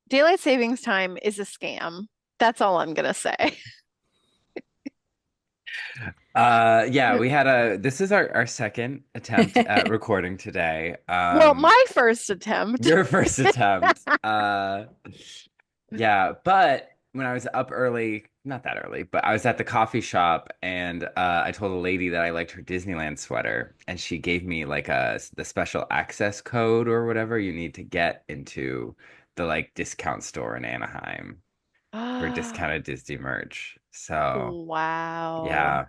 Daylight savings time is a scam. That's all I'm gonna say. Yeah, this is our second attempt at recording today. Well, my first attempt. Your first attempt. Yeah, but when I was up early, not that early, but I was at the coffee shop and I told a lady that I liked her Disneyland sweater, and she gave me like the special access code or whatever you need to get into the like discount store in Anaheim for discounted Disney merch. So, Wow. yeah.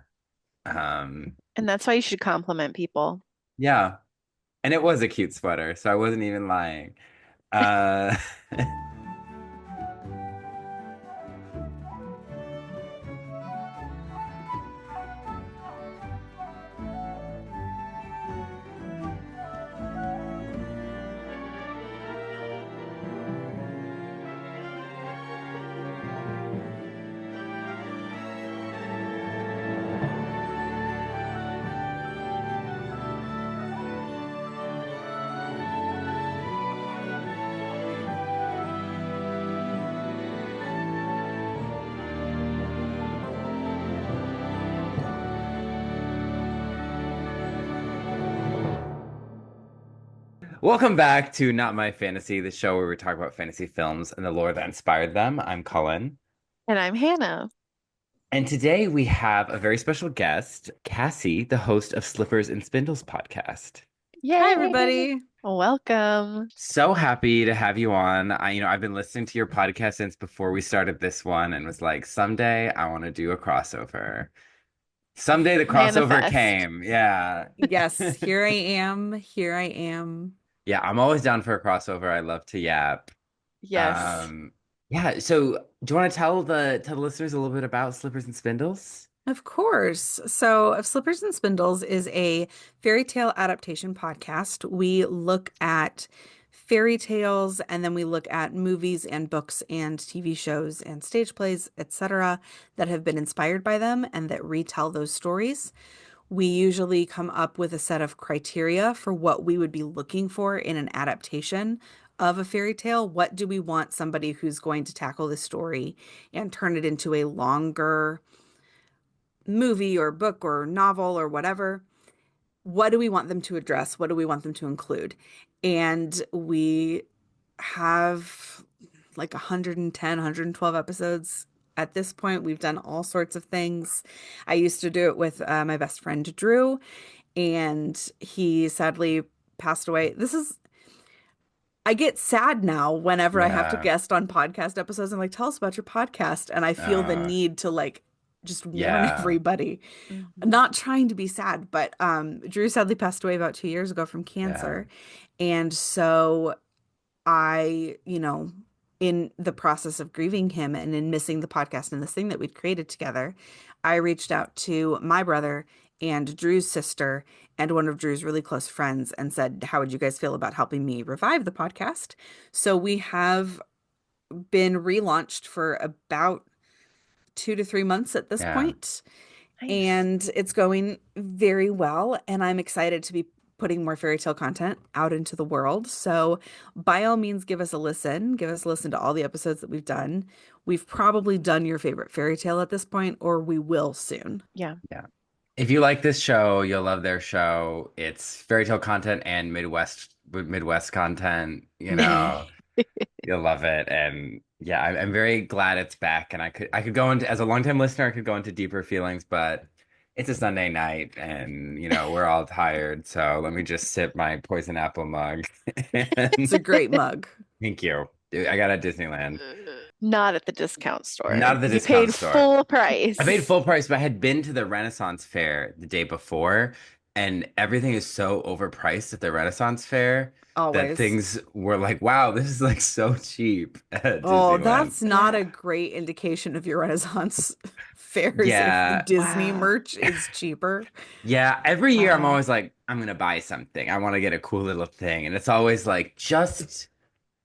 Um, And that's why you should compliment people. yeah. And it was a cute sweater, so I wasn't even lying. Uh Welcome back to Not My Fantasy, the show where we talk about fantasy films and the lore that inspired them. I'm Cullen. And I'm Hannah. And today we have a very special guest, Cassie, the host of Slippers and Spindles podcast. Hi, Yay! everybody. Welcome. So happy to have you on. I've been listening to your podcast since before we started this one and was like, someday I want to do a crossover. Someday the crossover Manifest. came. Yeah. Yes, here I am. Here I am. Yeah, I'm always down for a crossover. I love to yap. Yes. Um, yeah, so do you want to tell the listeners a little bit about Slippers and Spindles? Of course. So, Slippers and Spindles is a fairy tale adaptation podcast. We look at fairy tales and then we look at movies and books and TV shows and stage plays, etc., that have been inspired by them and that retell those stories. We usually come up with a set of criteria for what we would be looking for in an adaptation of a fairy tale. What do we want somebody who's going to tackle this story and turn it into a longer movie or book or novel or whatever? What do we want them to address? What do we want them to include? And we have like 110, 112 episodes at this point. We've done all sorts of things. I used to do it with my best friend Drew, and he sadly passed away. I get sad now whenever I have to Yeah. guest on podcast episodes. I'm like, tell us about your podcast. And I feel the Uh, need to like just warn yeah. everybody. Mhm. Not trying to be sad, but Drew sadly passed away about 2 years ago from Yeah. cancer. And so I, in the process of grieving him and in missing the podcast and this thing that we'd created together, I reached out to my brother and Drew's sister and one of Drew's really close friends and said, how would you guys feel about helping me revive the podcast? So we have been relaunched for about 2 to 3 months at this Yeah. point, Nice. and it's going very well. And I'm excited to be putting more fairy tale content out into the world. So, by all means, give us a listen. Give us a listen to all the episodes that we've done. We've probably done your favorite fairy tale at this point, or we will soon. Yeah. Yeah. If you like this show, you'll love their show. It's fairy tale content and Midwest content, you'll love it. And yeah, I'm very glad it's back. And I could go into, as a longtime listener, I could go into deeper feelings, but it's a Sunday night and we're all tired. So let me just sip my poison apple mug. It's And a great mug. thank you. Dude, I got at Disneyland. Not at the discount Not store. at the You discount paid store. full I paid price. full price, but I had been to the Renaissance Fair the day before, and everything is so overpriced at the Renaissance Fair that Always. things were like, wow, this is like so cheap at Oh, Disneyland. that's not a great indication of your Renaissance fairs if Yeah. Disney Wow. merch is cheaper. Yeah. Every year I'm Wow. always like, I'm gonna buy something. I want to get a cool little thing. And it's always like just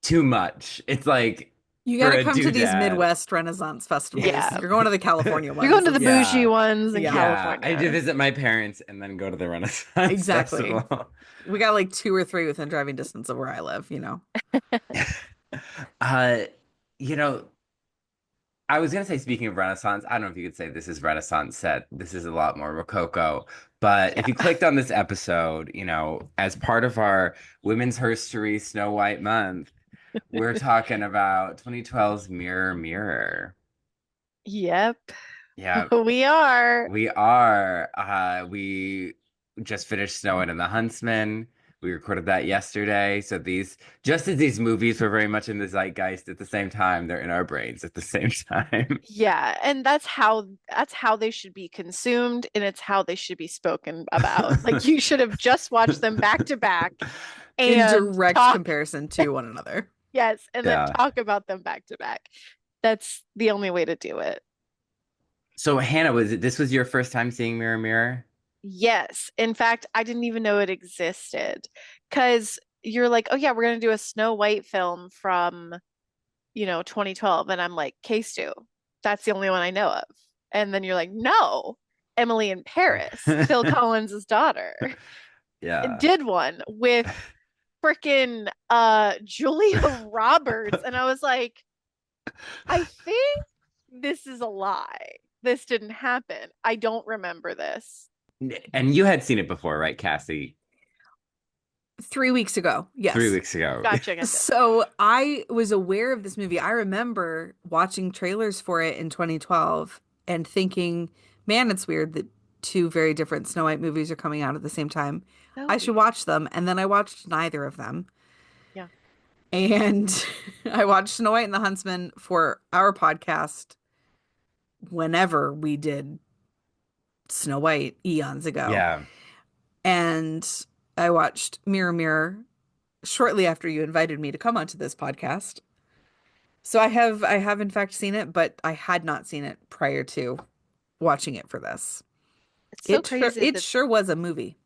too much. It's like You got for to a come to these doodad. Midwest Renaissance festivals. Yeah. You're going to the California You're going ones. to the It's, bougie Yeah. ones in yeah, Yeah. I had to California. visit my parents and then go to the Renaissance exactly. Festival. We got like two or three within driving distance of where I live. Uh, you know, I was gonna say, speaking of Renaissance, I don't know if you could say this is Renaissance set. This is a lot more Rococo. But if you Yeah. clicked on this episode, as part of our Women's Herstory Snow White month, we're talking about 2012's Mirror Mirror. Yep. Yeah, We are. we are. We just finished Snow White and the Huntsman. We recorded that yesterday. So just as these movies were very much in the zeitgeist at the same time, they're in our brains at the same time. Yeah, and that's how they should be consumed and it's how they should be spoken about. Like you should have just watched them back to back In and direct talk, comparison to one another. yes, and then Yeah. talk about them back to back. That's the only way to do it. So Hannah, this was your first time seeing Mirror Mirror? Yes. In fact, I didn't even know it existed because you're like, oh yeah, we're gonna do a Snow White film from 2012. And I'm like, Case 2. That's the only one I know of. And then you're like, no, Emily in Paris, Phil Collins' daughter, Yeah. did one with freaking Julia Roberts. And I was like, I think this is a lie. This didn't happen. I don't remember this. And you had seen it before, right, Cassie? 3 weeks ago. Yes. 3 weeks ago. Gotcha. So I was aware of this movie. I remember watching trailers for it in 2012 and thinking, man, it's weird that two very different Snow White movies are coming out at the same time. So I should weird. watch them. And then I watched neither of them. Yeah. And I watched Snow White and the Huntsman for our podcast whenever we did Snow White eons ago. Yeah. And I watched Mirror Mirror shortly after you invited me to come onto this podcast. So I have in fact seen it, but I had not seen it prior to watching it for this. It's so It crazy it that sure was a movie.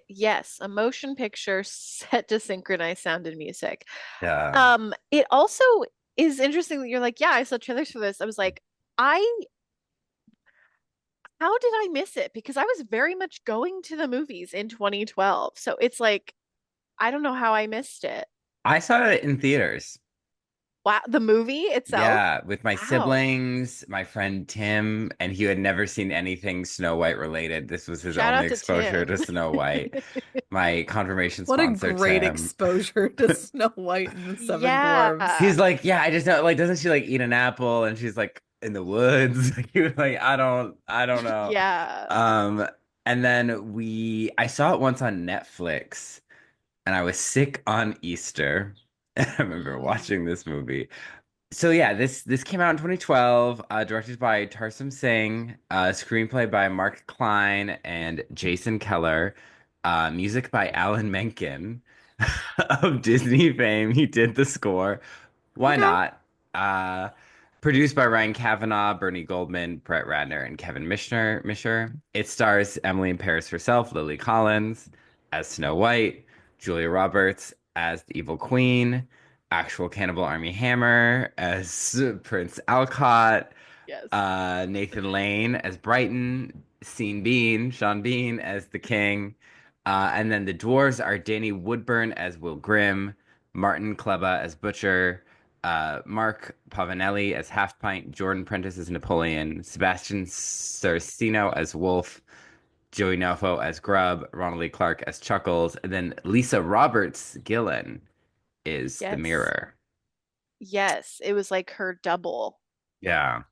yes, a motion picture set to synchronize sound and music. Yeah. It also is interesting that you're like, yeah, I saw trailers for this. I was like, I how did I miss it? Because I was very much going to the movies in 2012. So it's like, I don't know how I missed it. I saw it in theaters. Wow, the movie itself? Yeah, with my Wow. siblings, my friend Tim, and he had never seen anything Snow White related. This was his Shout only out to exposure to Tim. Snow White. My confirmation What a sponsor, great Tim. exposure to Snow White and the Seven Dwarfs. Yeah. He's like, yeah, I just know, like, doesn't she like eat an apple and she's like in the woods? He was like, I don't know. Yeah. Um, and then I saw it once on Netflix, and I was sick on Easter. I remember watching this movie. So yeah, this came out in 2012, directed by Tarsum Singh, screenplay by Mark Klein and Jason Keller, music by Alan Menken of Disney fame. He did the score. Why Okay. not? Uh, Produced by Ryan Kavanaugh, Bernie Goldman, Brett Ratner, and Kevin Misher. It stars Emily in Paris herself, Lily Collins as Snow White, Julia Roberts as the Evil Queen, actual Cannibal Army Hammer as Prince Alcott, Yes. Nathan Lane as Brighton, Sean Bean as the King, and then the dwarves are Danny Woodburn as Will Grimm, Martin Kleba as Butcher, Mark Pavanelli as Half Pint, Jordan Prentice as Napoleon, Sebastian Sarcino as Wolf, Joey Nofo as Grub, Ronald Lee Clark as Chuckles, and then Lisa Roberts Gillen is the Yes. mirror. Yes. It was like her double. Yeah.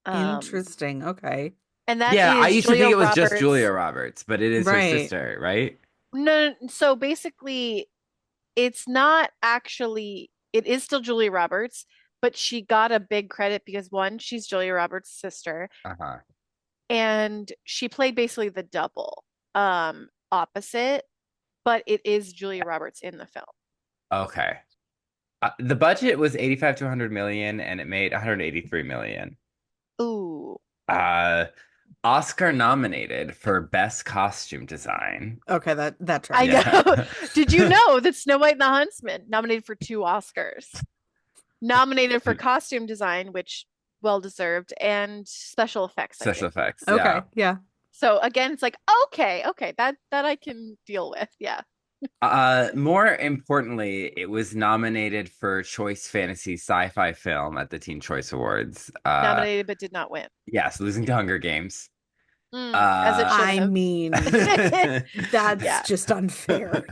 Interesting. Okay. And that Yeah, I is used to think Julia it was just Roberts. Julia Roberts, but it is her Right. sister, right? No, so basically, it's not actually, it is still Julia Roberts, but she got a big credit because one, she's Julia Roberts' sister, Uh-huh. and she played basically the double, opposite, but it is Julia Roberts in the film. Okay. The budget was 85 to 100 million and it made 183 million. Ooh. Oscar nominated for Best Costume Design. Okay, that I tracks. Yeah. know. Did you know that Snow White and the Huntsman nominated for 2 Oscars? Nominated for costume design, which well deserved, and special effects, I Special think. effects. Okay, Yeah. yeah. So again, it's like, okay, that I can deal with. Yeah. More importantly, it was nominated for Choice Fantasy Sci-Fi Film at the Teen Choice Awards. Nominated but did not win. Yes, losing to Hunger Games. As it Uh, should I have. mean, that's Yeah. just unfair.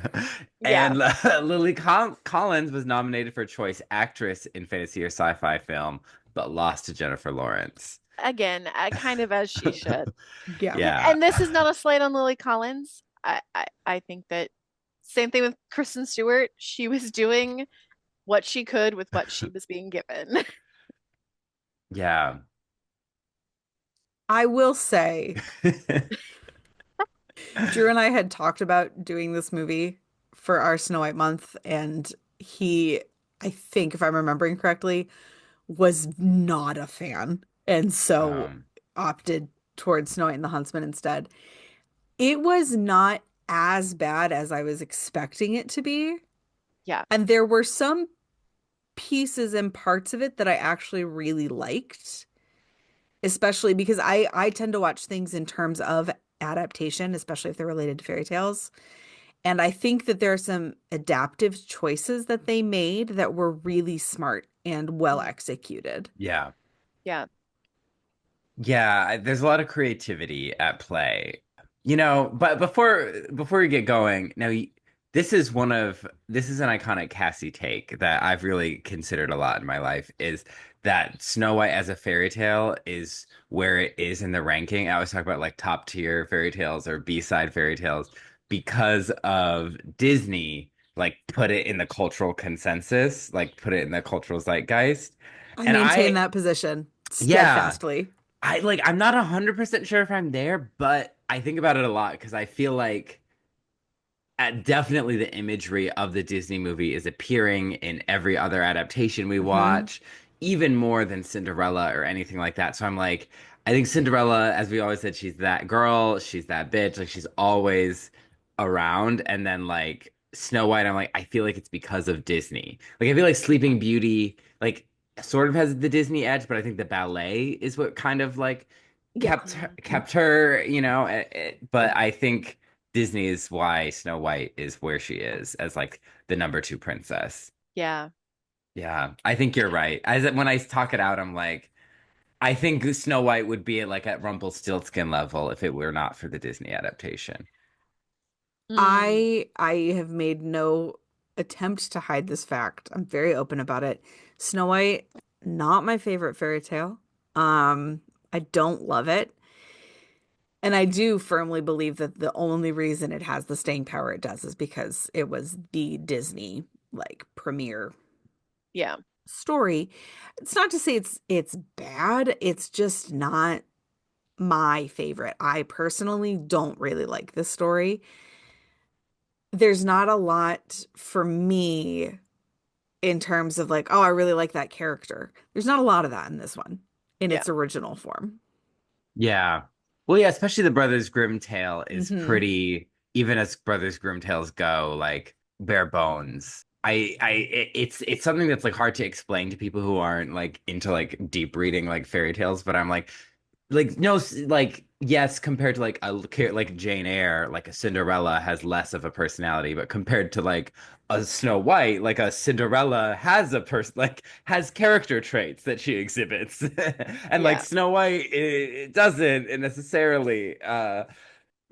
Yeah. and Lily Collins was nominated for Choice Actress in Fantasy or Sci-Fi Film, but lost to Jennifer Lawrence. Again, kind of as she should. Yeah. Yeah. And this is not a slight on Lily Collins. I think that same thing with Kristen Stewart. She was doing what she could with what she was being given. Yeah. I will say, Drew and I had talked about doing this movie for our Snow White month, and he, I think, if I'm remembering correctly, was not a fan, and so Um, opted towards Snow White and the Huntsman instead. It was not as bad as I was expecting it to be, Yeah. and there were some pieces and parts of it that I actually really liked, especially because I tend to watch things in terms of adaptation, especially if they're related to fairy tales. And I think that there are some adaptive choices that they made that were really smart and well Mm. executed. yeah. Yeah. Yeah, there's a lot of creativity at play. You know, but before we get going, now this is an iconic Cassie take that I've really considered a lot in my life is that Snow White as a fairy tale is where it is in the ranking. I always talk about like top tier fairy tales or B-side fairy tales because of Disney like put it in the cultural consensus, like put it in the cultural zeitgeist. I And maintain I that position yeah. steadfastly. I'm not 100% sure if I'm there, but I think about it a lot because I feel like definitely the imagery of the Disney movie is appearing in every other adaptation we Hmm. watch, even more than Cinderella or anything like that. So I'm like, I think Cinderella, as we always said, she's that girl, she's that bitch, like she's always around. And then like Snow White, I'm like, I feel like it's because of Disney. Like I feel like Sleeping Beauty, like sort of has the Disney edge, but I think the ballet is what kind of like Yeah. kept her, but I think Disney is why Snow White is where she is as like the number two princess. Yeah. Yeah, I think you're right. As when I talk it out, I'm like, I think Snow White would be like at Rumpelstiltskin level if it were not for the Disney adaptation. Mm. I have made no attempt to hide this fact. I'm very open about it. Snow White, not my favorite fairy tale. I don't love it. And I do firmly believe that the only reason it has the staying power it does is because it was the Disney like premiere Yeah. story. It's not to say it's bad. It's just not my favorite. I personally don't really like this story. There's not a lot for me in terms of like, oh, I really like that character. There's not a lot of that in this one in Yeah. its original form. Yeah. Well, yeah, especially the Brothers Grimm tale is Hmm. pretty, even as Brothers Grimm tales go, like bare bones. It's something that's like hard to explain to people who aren't like into like deep reading like fairy tales, but I'm like no like yes compared to like like Jane Eyre like a Cinderella has less of a personality but compared to like a Snow White like a Cinderella has a person like has character traits that she exhibits and like Yeah. Snow White it doesn't necessarily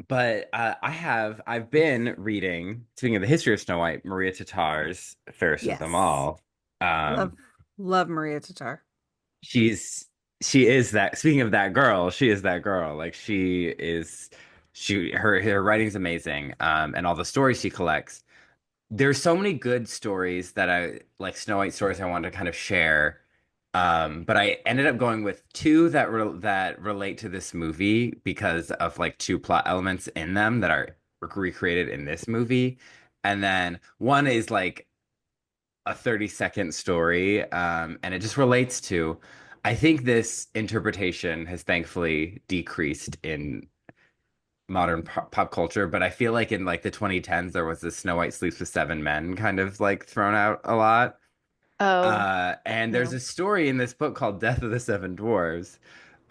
but I've been reading, speaking of the history of Snow White, Maria Tatar's Fairest of them Yes. all. um Love love Maria Tatar. she's she is that, speaking of that girl, she is that girl, like her writing's amazing, and all the stories she collects. There's so many good stories that I like, Snow White stories I wanted to kind of share, but I ended up going with two that relate to this movie because of like two plot elements in them that are recreated in this movie, and then one is like a 30-second story, and it just relates to, I think this interpretation has thankfully decreased in modern pop culture, but I feel like in like the 2010s there was this Snow White sleeps with seven men kind of like thrown out a lot. Oh, And there's no. a story in this book called Death of the Seven Dwarves,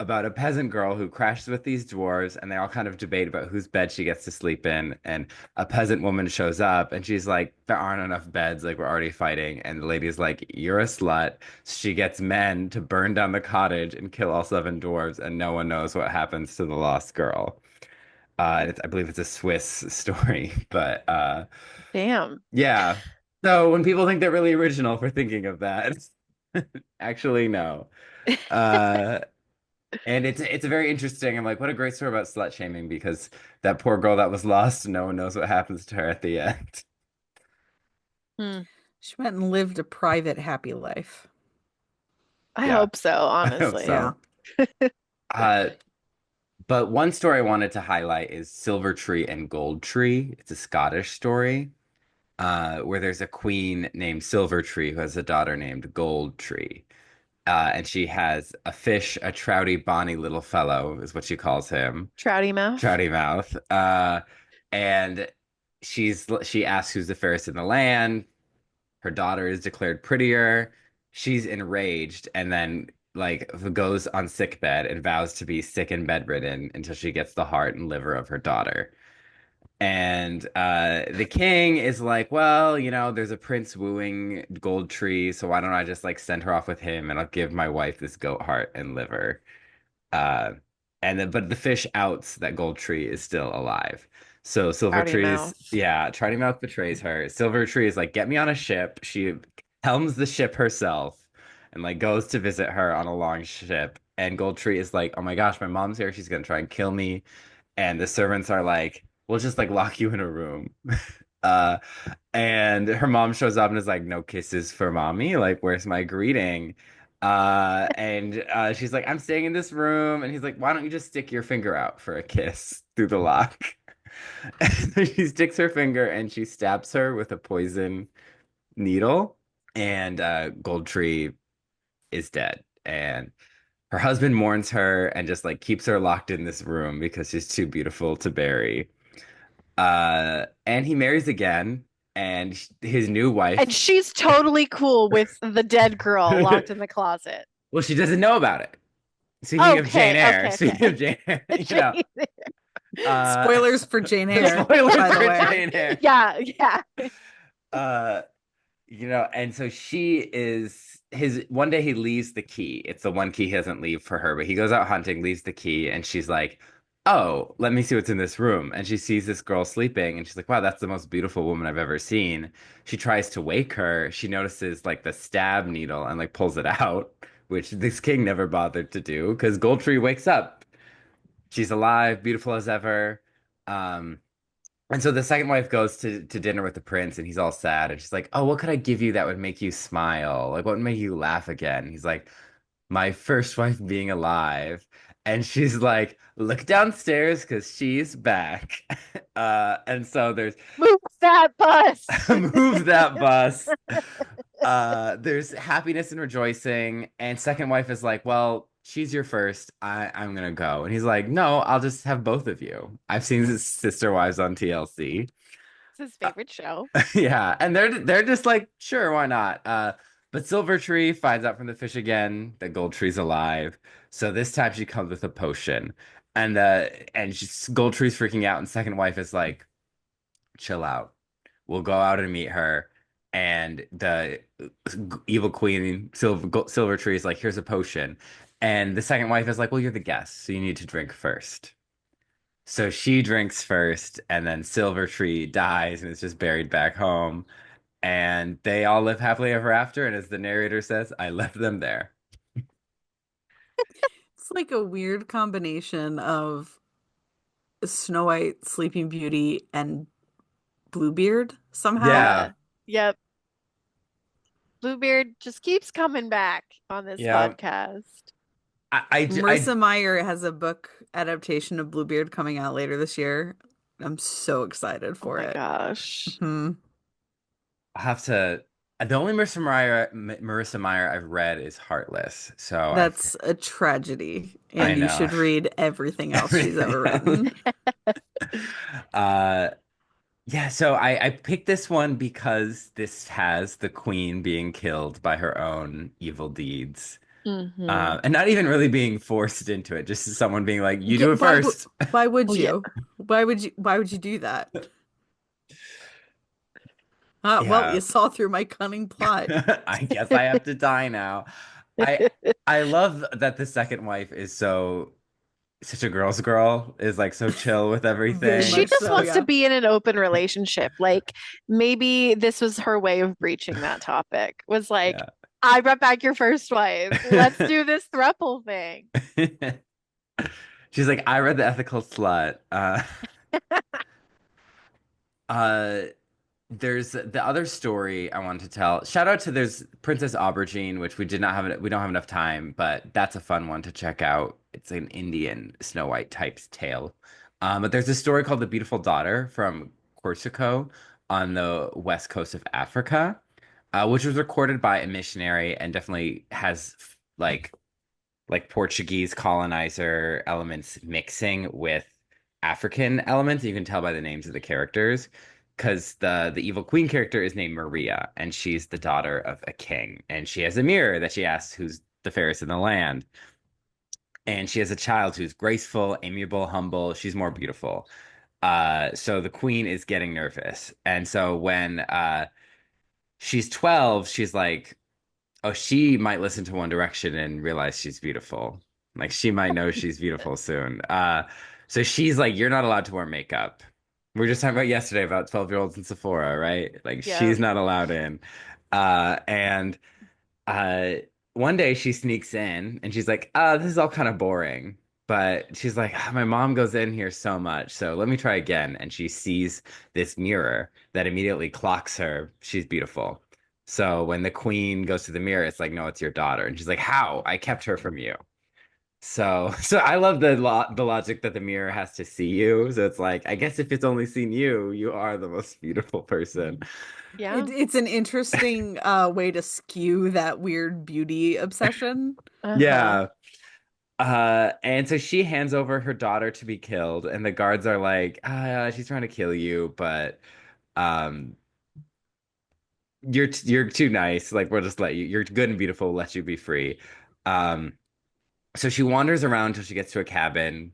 about a peasant girl who crashes with these dwarves, and they all kind of debate about whose bed she gets to sleep in. And a peasant woman shows up, and she's like, "There aren't enough beds. Like we're already fighting." And the lady's like, "You're a slut." She gets men to burn down the cottage and kill all seven dwarves, and no one knows what happens to the lost girl. I believe it's a Swiss story, but Damn. yeah. So when people think they're really original for thinking of that, actually no. Uh, and it's a very interesting. I'm like, what a great story about slut shaming because that poor girl that was lost, no one knows what happens to her at the end. Hmm. She went and lived a private, happy life. I Yeah, hope so, I hope honestly. Yeah. so. Uh, but one story I wanted to highlight is Silver Tree and Gold Tree. It's a Scottish story, where there's a queen named Silver Tree who has a daughter named Gold Tree. And she has a fish, a trouty, bonny little fellow, is what she calls him. Trouty mouth. Trouty mouth. And she asks who's the fairest in the land. Her daughter is declared prettier. She's enraged and then like goes on sick bed and vows to be sick and bedridden until she gets the heart and liver of her daughter. And the king is like, well, there's a prince wooing Gold Tree, so why don't I just like send her off with him and I'll give my wife this goat heart and liver. Uh, but the fish outs that Gold Tree is still alive. So Silver Trouty Tree's, mouth. yeah, Trident Mouth betrays her. Silver Tree is like, get me on a ship. She helms the ship herself and like goes to visit her on a long ship. And Gold Tree is like, oh my gosh, my mom's here. She's gonna try and kill me. And the servants are like, we'll just like lock you in a room. Uh, and her mom shows up and is like, no kisses for mommy. Like, where's my greeting? And she's like, I'm staying in this room. And he's like, why don't you just stick your finger out for a kiss through the lock? And so she sticks her finger and she stabs her with a poison needle. And Gold Tree is dead. And her husband mourns her and just like keeps her locked in this room because she's too beautiful to bury. And he marries again, and his new And wife. she's totally cool with the dead girl locked in the closet. Well, she doesn't know about it. Speaking of Jane Okay, Eyre, okay, speaking of okay. Jane Eyre, uh, Spoilers for Jane Eyre, spoilers by the for way. Jane Eyre. Yeah, yeah. Uh, and so she is his one day he leaves the key. It's the one key he doesn't leave for her, but he goes out hunting, leaves the key, and she's like, "Oh, let me see what's in this room." And she sees this girl sleeping, and she's like, "Wow, that's the most beautiful woman I've ever seen." She tries to wake her. She notices like the stab needle and like pulls it out, which this king never bothered to do because Goldtree wakes up. She's alive, beautiful as ever. Um, and so the second wife goes to dinner with the prince, and he's all sad. And she's like, "Oh, what could I give you that would make you smile? Like, what would make you laugh again?" He's like, "My first wife being alive." And she's like, "Look downstairs because she's back." And so there's Move that bus. move that bus. There's happiness and rejoicing. And second wife is like, well, she's your first. I'm gonna go. And he's like, no, I'll just have both of you. I've seen his Sister Wives on TLC. It's his favorite show. Yeah, and they're just like, sure, why not? But Silver Tree finds out from the fish again that Gold Tree's alive. So this time she comes with a potion. And Gold Tree's freaking out, and second wife is like, chill out. We'll go out and meet her. And the evil queen, Silver Tree, is like, here's a potion. And the second wife is like, well, you're the guest, so you need to drink first. So she drinks first, and then Silver Tree dies and is just buried back home. And they all live happily ever after. And as the narrator says, I left them there. It's like a weird combination of Snow White, Sleeping Beauty, and Bluebeard somehow. Yeah. Yeah. Yep. Bluebeard just keeps coming back on this Yeah. podcast. Marissa Meyer has a book adaptation of Bluebeard coming out later this year. I'm so excited Oh for my it. gosh. Hmm. I have to. The only Marissa Meyer I've read is Heartless. So That's a tragedy, I and you know. should read everything else she's ever written. uh, yeah, so I picked this one because this has the queen being killed by her own evil deeds. Hmm. And not even really being forced into it, just someone being like, "You Yeah, do it first." why would Oh yeah. you? Why would you do that? Well, Yeah, you saw through my cunning plot. I guess I have to die now. I I love that the second wife is such a girl's girl, is like so chill with Very She much everything. just so, wants to yeah. be in an open relationship. Like maybe this was her way of breaching that topic. Was like, Yeah. I brought back your first wife. Let's do this throuple thing. She's like, I read The Ethical Slut. Uh, there's the other story I wanted to tell. Shout out to there's Princess Aubergine, which we don't have enough time, but that's a fun one to check out. It's an Indian Snow White type's tale. But there's a story called The Beautiful Daughter from Corsico on the west coast of Africa, which was recorded by a missionary and definitely has like Portuguese colonizer elements mixing with African elements. You can tell by the names of the characters because the evil queen character is named Maria and she's the daughter of a king and she has a mirror that she asks who's the fairest in the land. And she has a child who's graceful, amiable, humble. She's more beautiful. So the queen is getting nervous. And so when she's 12, she's like, oh, she might listen to One Direction and realize she's beautiful. Like she might know she's beautiful soon. So she's like, you're not allowed to wear makeup. We were just talking about yesterday about 12-year-olds in Sephora, right? Like Yeah. she's not allowed in. And uh one day she sneaks in and she's like, this is all kind of boring. But she's like, my mom goes in here so much, so let me try again. And she sees this mirror that immediately clocks her. She's beautiful. So when the queen goes to the mirror, it's like, no, it's your daughter. And she's like, how? I kept her from you. So I love the logic that the mirror has to see you. So it's like, I guess if it's only seen you, you are the most beautiful person. Yeah. It's an interesting way to skew that weird beauty obsession. Uh-huh. Yeah. And so she hands over her daughter to be killed, and the guards are like, she's trying to kill you, but um, you're too nice. Like we'll just let you. You're good and beautiful. We'll let you be free. Um, so she wanders around until she gets to a cabin,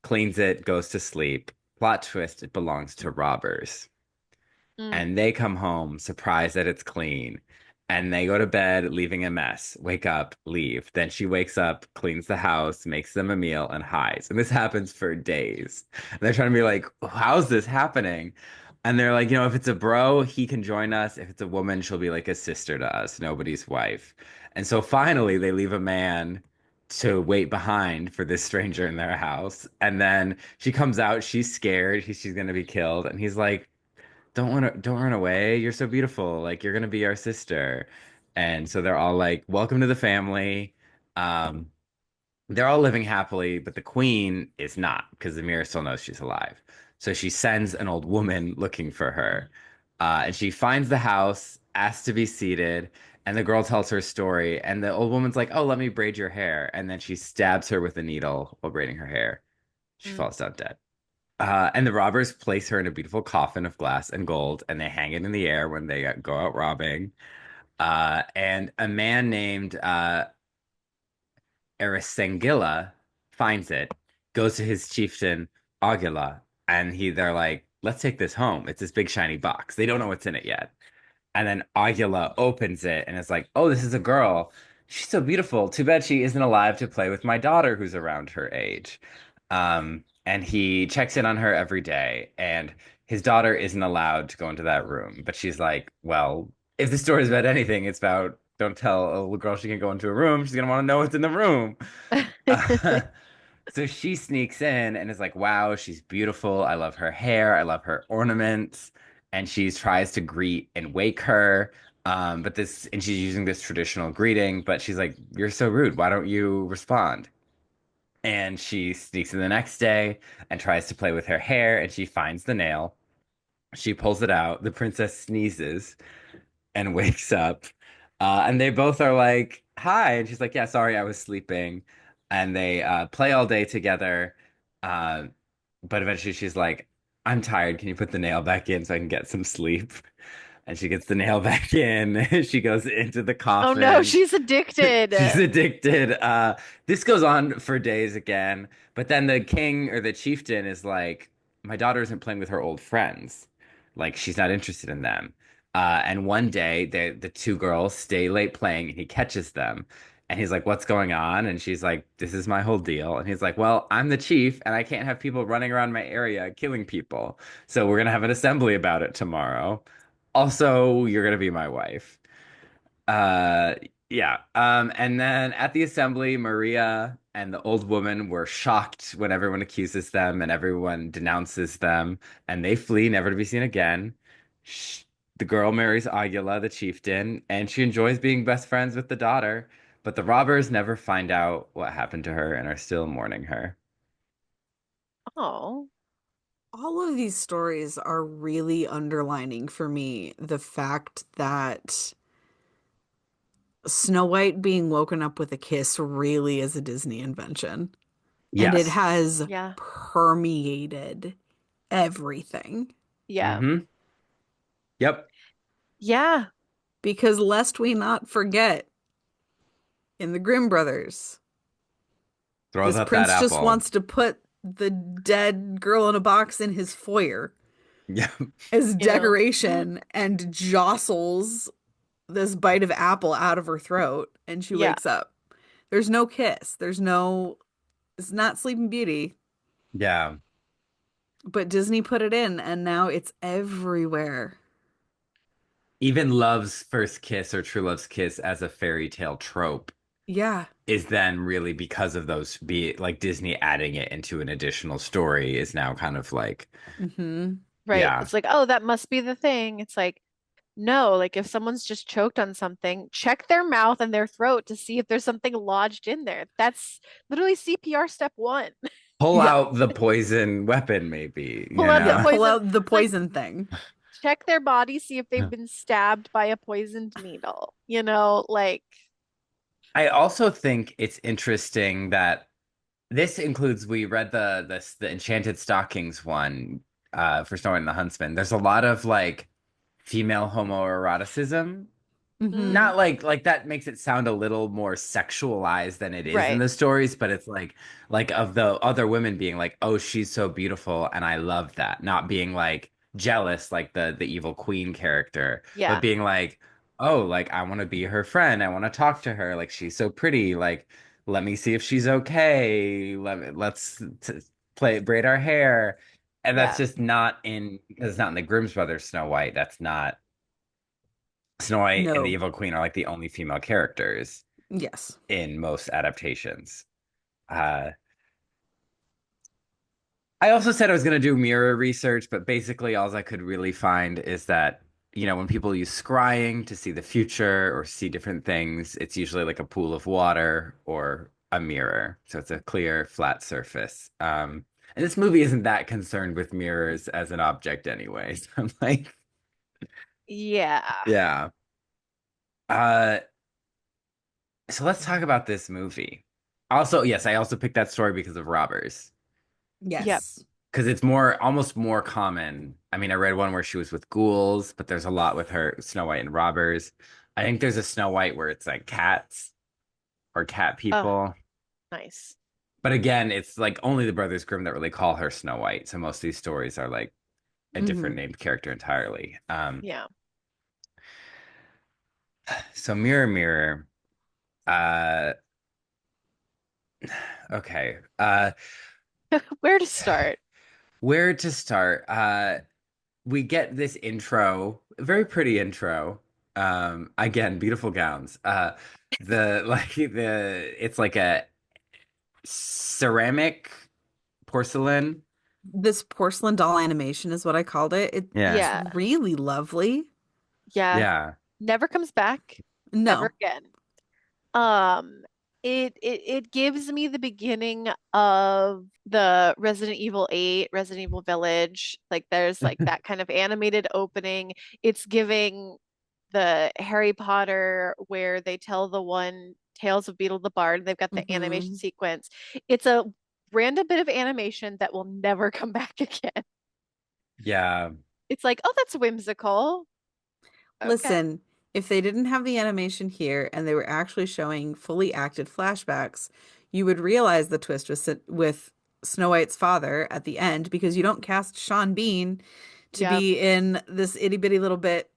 cleans it, goes to sleep. Plot twist: it belongs to robbers. Mm. And they come home surprised that it's clean. And they go to bed, leaving a mess. Wake up, leave. Then she wakes up, cleans the house, makes them a meal, and hides. And this happens for days. And they're trying to be like, how's this happening? And they're like, if it's a bro, he can join us. If it's a woman, she'll be like a sister to us, nobody's wife. And so finally, they leave a man to wait behind for this stranger in their house. And then she comes out, she's scared, she's going to be killed. And he's like, don't run away. You're so beautiful. Like you're gonna be our sister. And so they're all like, welcome to the family. Um, they're all living happily, but the queen is not because the mirror still knows she's alive. So she sends an old woman looking for her. And she finds the house, asks to be seated, and the girl tells her story. And the old woman's like, oh, let me braid your hair. And then she stabs her with a needle while braiding her hair. She Mm. falls down dead. And the robbers place her in a beautiful coffin of glass and gold, and they hang it in the air when they go out robbing. And a man named Erisengilla finds it, goes to his chieftain Aguila, and they're like, "Let's take this home. It's this big shiny box. They don't know what's in it yet." And then Aguila opens it and it's like, "Oh, this is a girl. She's so beautiful. Too bad she isn't alive to play with my daughter who's around her age." And he checks in on her every day, and his daughter isn't allowed to go into that room. But she's like, well, if the story is about anything, it's about don't tell a little girl she can go into a room. She's gonna want to know what's in the room. So she sneaks in and is like, wow, she's beautiful. I love her hair. I love her ornaments. And she tries to greet and wake her. And she's using this traditional greeting, but she's like, you're so rude. Why don't you respond? And she sneaks in the next day and tries to play with her hair, and she finds the nail. She pulls it out. The princess sneezes and wakes up. And they both are like, hi. And she's like, yeah, sorry, I was sleeping. And they play all day together. Uh, but eventually she's like, I'm tired. Can you put the nail back in so I can get some sleep? and she gets the nail back in. She goes into the Oh no, coffin. she's addicted. She's addicted. This goes on for days again, but then the king or the chieftain is like, my daughter isn't playing with her old friends. Like she's not interested in them. And one day the two girls stay late playing and he catches them. And he's like, what's going on? And she's like, this is my whole deal. And he's like, well, I'm the chief and I can't have people running around my area killing people. So we're gonna have an assembly about it tomorrow. Also, you're gonna be my wife. Uh, yeah. And then at the assembly, Maria and the old woman were shocked when everyone accuses them and everyone denounces them, and they flee, never to be seen again. Sh the girl marries Aguila, the chieftain, and she enjoys being best friends with the daughter. But the robbers never find out what happened to her and are still mourning her. Oh, All of these stories are really underlining for me the fact that Snow White being woken up with a kiss really is a Disney invention. And it Yes. has yeah. permeated everything. Yeah. Mm-hmm. Yep. Yeah. Because lest we not forget, in the Grimm brothers, Throws this out that prince just apple. wants to put the dead girl in a box in his foyer Yep. as Ew. decoration and jostles this bite of apple out of her throat and she Yeah. wakes up. There's no kiss. It's not Sleeping Beauty, Yeah. but Disney put it in and now it's everywhere. Even Love's first kiss or True Love's kiss as a fairy tale trope Yeah. is then really because of those be like Disney adding it into an additional story is now kind of like Hmm. Right. yeah. It's like, oh, that must be the thing. It's like, no, like if someone's just choked on something, check their mouth and their throat to see if there's something lodged in there. That's literally CPR step one. Pull Yeah. out the poison weapon maybe, Pull you out the Yeah. know. Pull poison. out the It's like, poison thing. check their body, see if they've been stabbed by a poisoned needle. You know, like, I also think it's interesting that this includes we read the Enchanted Stockings one for Snow White and the Huntsman. There's a lot of like female homoeroticism. Hmm. Not like that makes it sound a little more sexualized than it is in right. the stories, but it's like of the other women being like, "Oh, she's so beautiful," and I love that. Not being like jealous like the evil queen character, but Yeah. being like, "Oh, like I want to be her friend. I want to talk to her. Like she's so pretty. Like let me see if she's okay. Let's play braid our hair." And that's Yeah. just not in because it's not in the Grimm's Brothers Snow White. That's not Snow White and the No. Evil Queen are like the only female characters Yes. in most adaptations. Uh, I also said I was going to do mirror research, but basically all I could really find is that, when people use scrying to see the future or see different things, it's usually like a pool of water or a mirror. So it's a clear, flat surface. And this movie isn't that concerned with mirrors as an object anyway. So I'm like, Yeah. yeah. Uh, So let's talk about this movie. Also, yes, I also picked that story because of robbers. Yep. Yes. Because it's almost more common. I mean, I read one where she was with ghouls, but there's a lot with her, Snow White and robbers. I think there's a Snow White where it's like cats or cat Oh, people. nice. But again, it's like only the Brothers Grimm that really call her Snow White. So most of these stories are like a different Hmm. named character entirely. Yeah. So Mirror Mirror. Uh, okay. Where to start? Where to start? We get this intro, very pretty intro. Again, beautiful gowns. The like the it's like a ceramic porcelain. This porcelain doll animation is what I called it. Yeah. It's Yeah. really lovely. Yeah. Yeah. Never comes back ever No. again. Um, it gives me the beginning of the Resident Evil 8, Resident Evil Village. Like there's like that kind of animated opening. It's giving the Harry Potter where they tell the one Tales of Beetle the Bard. They've got the animation Hmm. sequence. It's a random bit of animation that will never come back again. Yeah. It's like, oh, that's whimsical. Okay. Listen, if they didn't have the animation here and they were actually showing fully acted flashbacks, you would realize the twist with Snow White's father at the end because you don't cast Sean Bean to Yep. be in this itty bitty little bit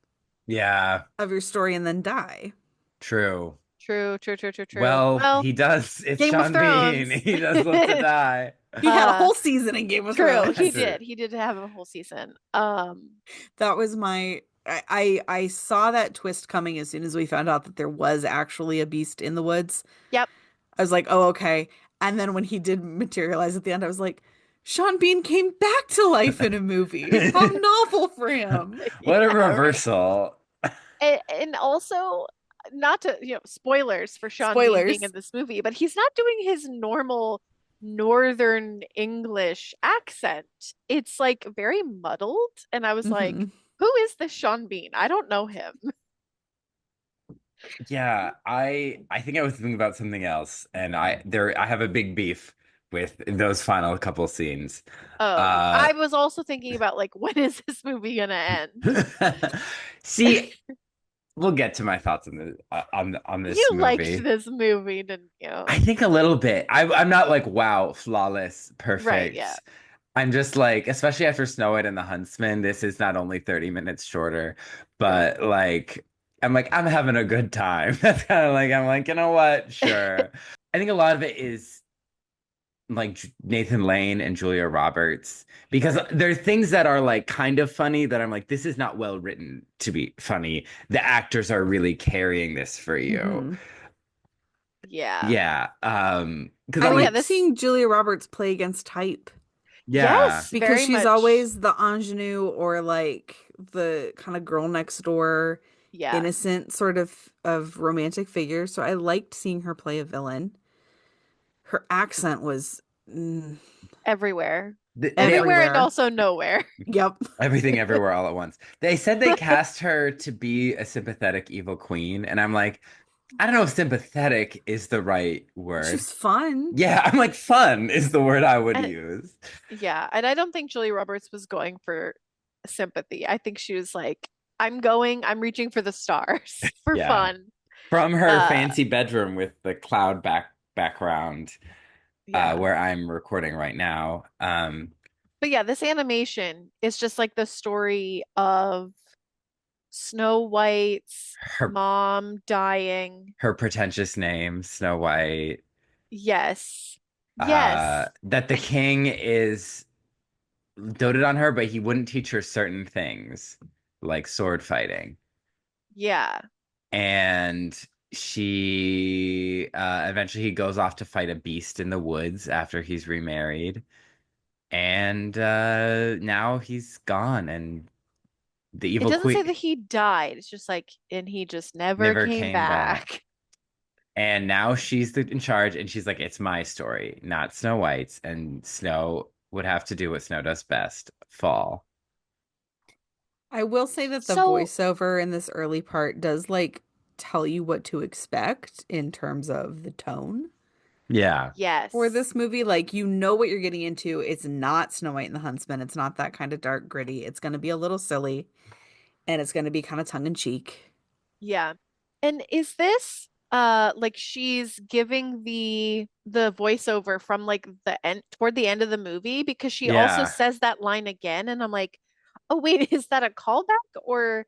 Yeah, of your story and then die. true. True, true, true, true, true. Well, Well, he does. It's Game of Sean Bean. Thrones. He does live to die. He had a Uh, whole season in Game of true. He Thrones. did. He did have a whole season. That was my I saw that twist coming as soon as we found out that there was actually a beast in the woods. Yep. I was like, oh, okay. And then when he did materialize at the end, I was like, Sean Bean came back to life in a movie. How novel for him. What a Yeah, right. reversal. And also, not to, spoilers for Sean Bean being in Spoilers. this movie, but he's not doing his normal Northern English accent. It's like very muddled. And I was like, Hmm. who is this Sean Bean? I don't know him. Yeah, I think I was thinking about something else, and I have a big beef with those final couple scenes. Oh, Uh I was also thinking about like, when is this movie gonna end? See, we'll get to my thoughts on on this You liked movie. this movie, didn't you? I think a little bit. I'm not like, wow, flawless, Right, yeah. perfect. I'm just like, especially after Snow White and the Huntsman, this is not only 30 minutes shorter, True. but like, I'm having a good time. That's kind of like, I'm like, you know what? Sure. I think a lot of it is like Nathan Lane and Julia Roberts, because Sure. there are things that are like kind of funny that I'm like, this is not well written to be funny. The actors are really carrying this for you. Hmm. Yeah. Yeah. Because I Oh I'm yeah, like, liked this seeing Julia Roberts play against type yeah. yes, because very she's much. always the ingenue or like the kind of girl next door, Yeah, innocent sort of romantic figure. So I liked seeing her play a villain. Her accent was everywhere. They Everywhere and everywhere. also nowhere. Yep. everything everywhere all at once. They said they cast her to be a sympathetic evil queen, and I'm like, I don't know if sympathetic is the right She word. was fun. Yeah, I'm like, fun is the word I would And use. yeah, and I don't think Julie Roberts was going for sympathy. I think she was like, I'm reaching for the stars for Yeah. fun. From her Uh, fancy bedroom with the cloud background, yeah. where I'm recording right now. But yeah, this animation is just like the story of Snow White's Her mom dying. her pretentious name, Snow White, Yes. Yes. that the king is doted on her, but he wouldn't teach her certain things, like sword fighting. Yeah. And she eventually he goes off to fight a beast in the woods after he's remarried. And now he's gone, and the It evil doesn't say queen that he died. It's just like, and he just never never came came back. back. And now she's in charge, and she's like, it's my story, not Snow White's. And Snow would have to do what Snow does best, fall. I will say that the So, voiceover in this early part does like tell you what to expect in terms of the tone Yeah. for yes. this movie. Like you know what you're getting into. It's not Snow White and the Huntsman. It's not that kind of dark gritty. It's going to be a little silly and it's going to be kind of tongue in cheek. Yeah. And is this like she's giving the voiceover from like the end toward the end of the movie because she also Yeah. says that line again and I'm like, "Oh wait, is that a callback or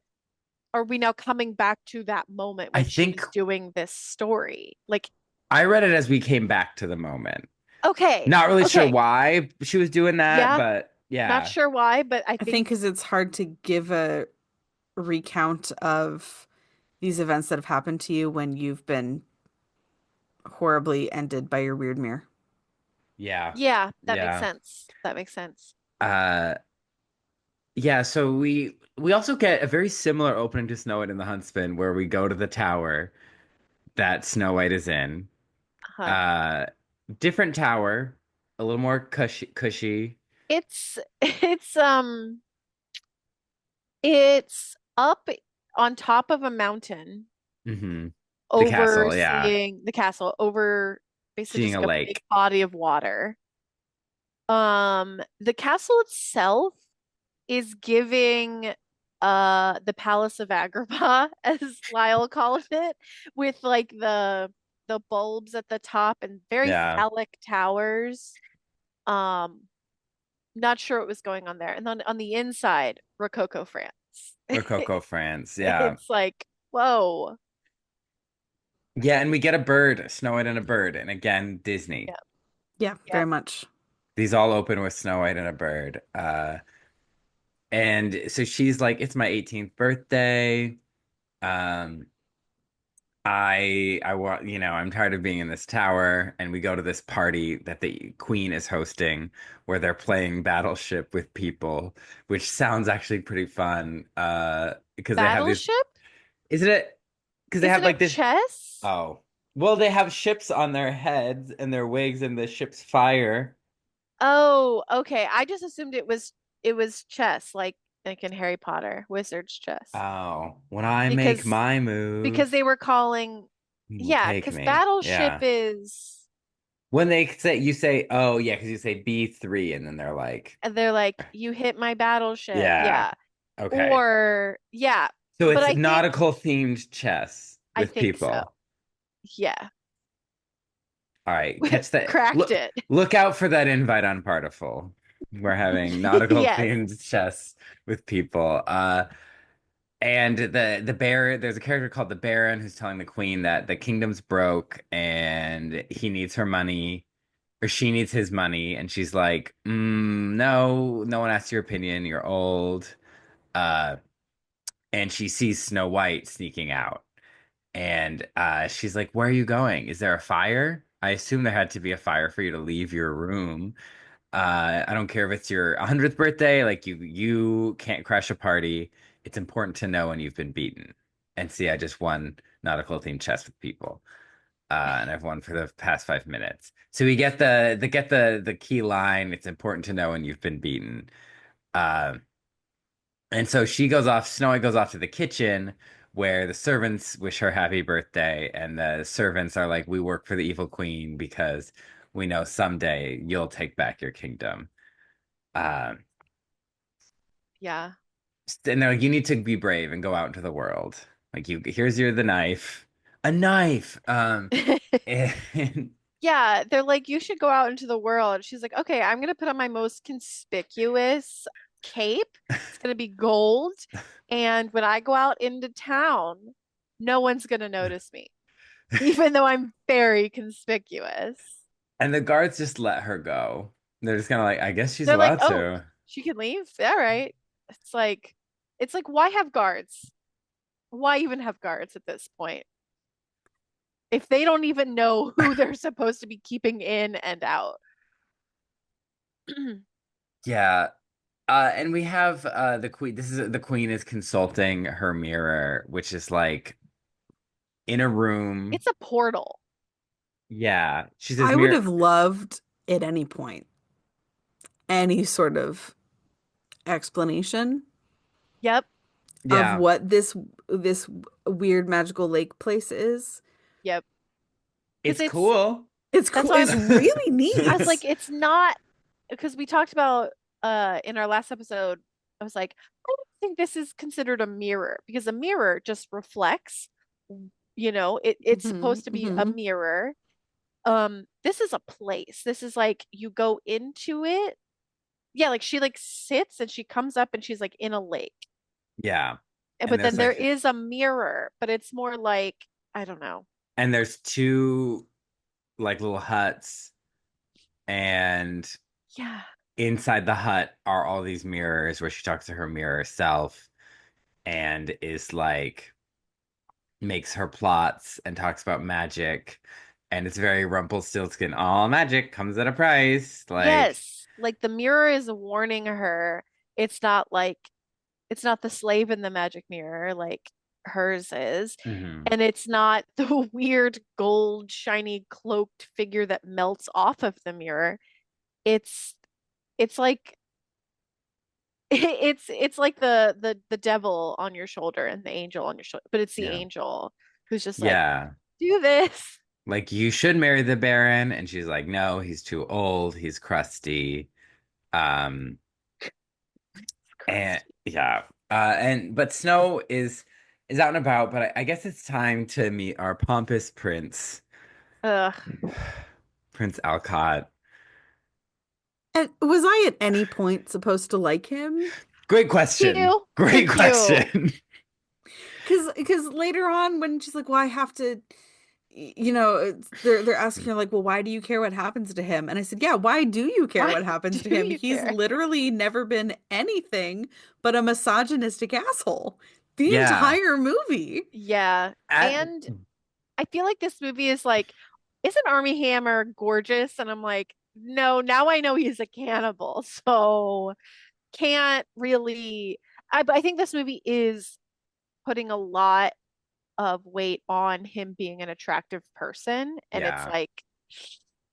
are we now coming back to that moment I when she think was doing this story?" Like, I read it as we came back to the moment. okay. Not really sure Okay. why she was doing that, Yeah, but not yeah. sure why, but I I think think because it's hard to give a recount of these events that have happened to you when you've been horribly ended by your weird mirror. Yeah. yeah, that makes Yeah. sense. That makes sense. Uh yeah, so we also get a very similar opening to Snow White and the Huntsman where we go to the tower that Snow White is in. Huh. Uh Different tower, a little more cushy. It's it's up on top of a mountain Hmm. The castle, yeah. overseeing the castle over basically Seeing just a like a big lake. body of water. The castle itself is giving the Palace of Agrabah, as Lyle called it, with like the bulbs at the top and very Yeah. phallic towers. Um, not sure what was going on there. And then on the inside, Rococo, France. Rococo, France. Yeah. It's like, whoa. Yeah, and we get a bird, Snow White and a bird. And again, Disney. Yeah. Yeah, very Yep. much. These all open with Snow White and a bird. And so she's like, it's my 18th birthday. Um, I want, I'm tired of being in this tower. And we go to this party that the Queen is hosting where they're playing Battleship with people, which sounds actually pretty fun. Because they have these, Battleship? isn't it? Because they have Isn't like it this, chess? oh, well, they have ships on their heads and their wigs and the ship's fire. Oh, okay. I just assumed it was chess, like in Harry Potter, wizard's chess. Oh, when I make Because my because move, they were calling, he will yeah, take because me. Battleship Yeah. is, When they say, you say, oh, yeah, because you say B3, and then they're like, and they're like, you hit my battleship. yeah, Yeah. okay. Or yeah, So but it's I think nautical themed chess I with think so. people. Yeah. All right, catch that. Cracked Look, it. look out for that invite on Partiful. We're having nautical Yes. themed chess with people. And the bear, there's a character called the Baron who's telling the Queen that the kingdom's broke and he needs her money, or she needs his money, and she's like, no, no one asked your opinion. You're old. Uh, and she sees Snow White sneaking out, and she's like, "Where are you going? Is there a fire? I assume there had to be a fire for you to leave your room. I don't care if it's your 100th birthday. Like you can't crash a party. It's important to know when you've been beaten." And see, I just won nautical themed chess with people. And I've won for the past 5 minutes. So we get the key line. It's important to know when you've been beaten. Uh, and so she goes off. Snow White goes off to the kitchen where the servants wish her happy birthday, and the servants are like, "We work for the evil queen because we know someday you'll take back your kingdom." Um, Yeah. and they're like, "You need to be brave and go out into the world. Like here's the knife, a knife." And Yeah, they're like, you should go out into the world. She's like, okay, I'm gonna put on my most conspicuous cape. It's gonna be gold. And when I go out into town, no one's gonna notice me, even though I'm very conspicuous. and the guards just let her go. They're just kind of like, "I guess she's They're like, allowed oh, to." she can leave. All right. It's like, why have guards? Why even have guards at this point? If they don't even know who they're supposed to be keeping in and out. Yeah. And we have the queen. The queen is consulting her mirror, which is like in a room. It's a portal. Yeah, she says I would mirror. have loved at any point any sort of explanation Yep. of Yeah, what this weird magical lake place is. Yep. Because it's cool. It's that's cool. why It's really I was like, neat. it's not, because we talked about in our last episode, I was like, I don't think this is considered a mirror because a mirror just reflects, it's Hmm supposed to be a hmm mirror. This is a place. This is like you go into it. Yeah, like she like sits and she comes up and she's like in a lake. Yeah, and But then there's there like, is a mirror, but it's more like, I don't know. and there's two like little huts, and Yeah. inside the hut are all these mirrors where she talks to her mirror self, and is like makes her plots and talks about magic. And it's very Rumpelstiltskin. All magic comes at a price. Like, Yes, like the mirror is warning her. It's not like it's not the slave in the magic mirror like hers is. mhm. And it's not the weird gold shiny cloaked figure that melts off of the mirror. It's it's like it's like the devil on your shoulder and the angel on your shoulder, but it's the Yeah. angel who's just like, Yeah. do this. Like, you should marry the Baron. And she's like, no, he's too old. He's crusty. Um, It's and crusty. yeah. But Snow is out and about, but I guess it's time to meet our pompous prince, Ugh. Prince Alcott. And was I at any point supposed to like him? Great question. You. Great Thank you. question. Because later on when she's like, well, I have to, they're asking her like, well, why do you care what happens to him? And I said, yeah, why do you care Why what happens do to him? you He's care? literally never been anything but a misogynistic asshole the Yeah. entire movie. Yeah. At, And I feel like this movie is like, isn't Army Hammer gorgeous? And I'm like, no, now I know he's a cannibal. So can't really. But I think this movie is putting a lot of weight on him being an attractive person. And it's yeah. like,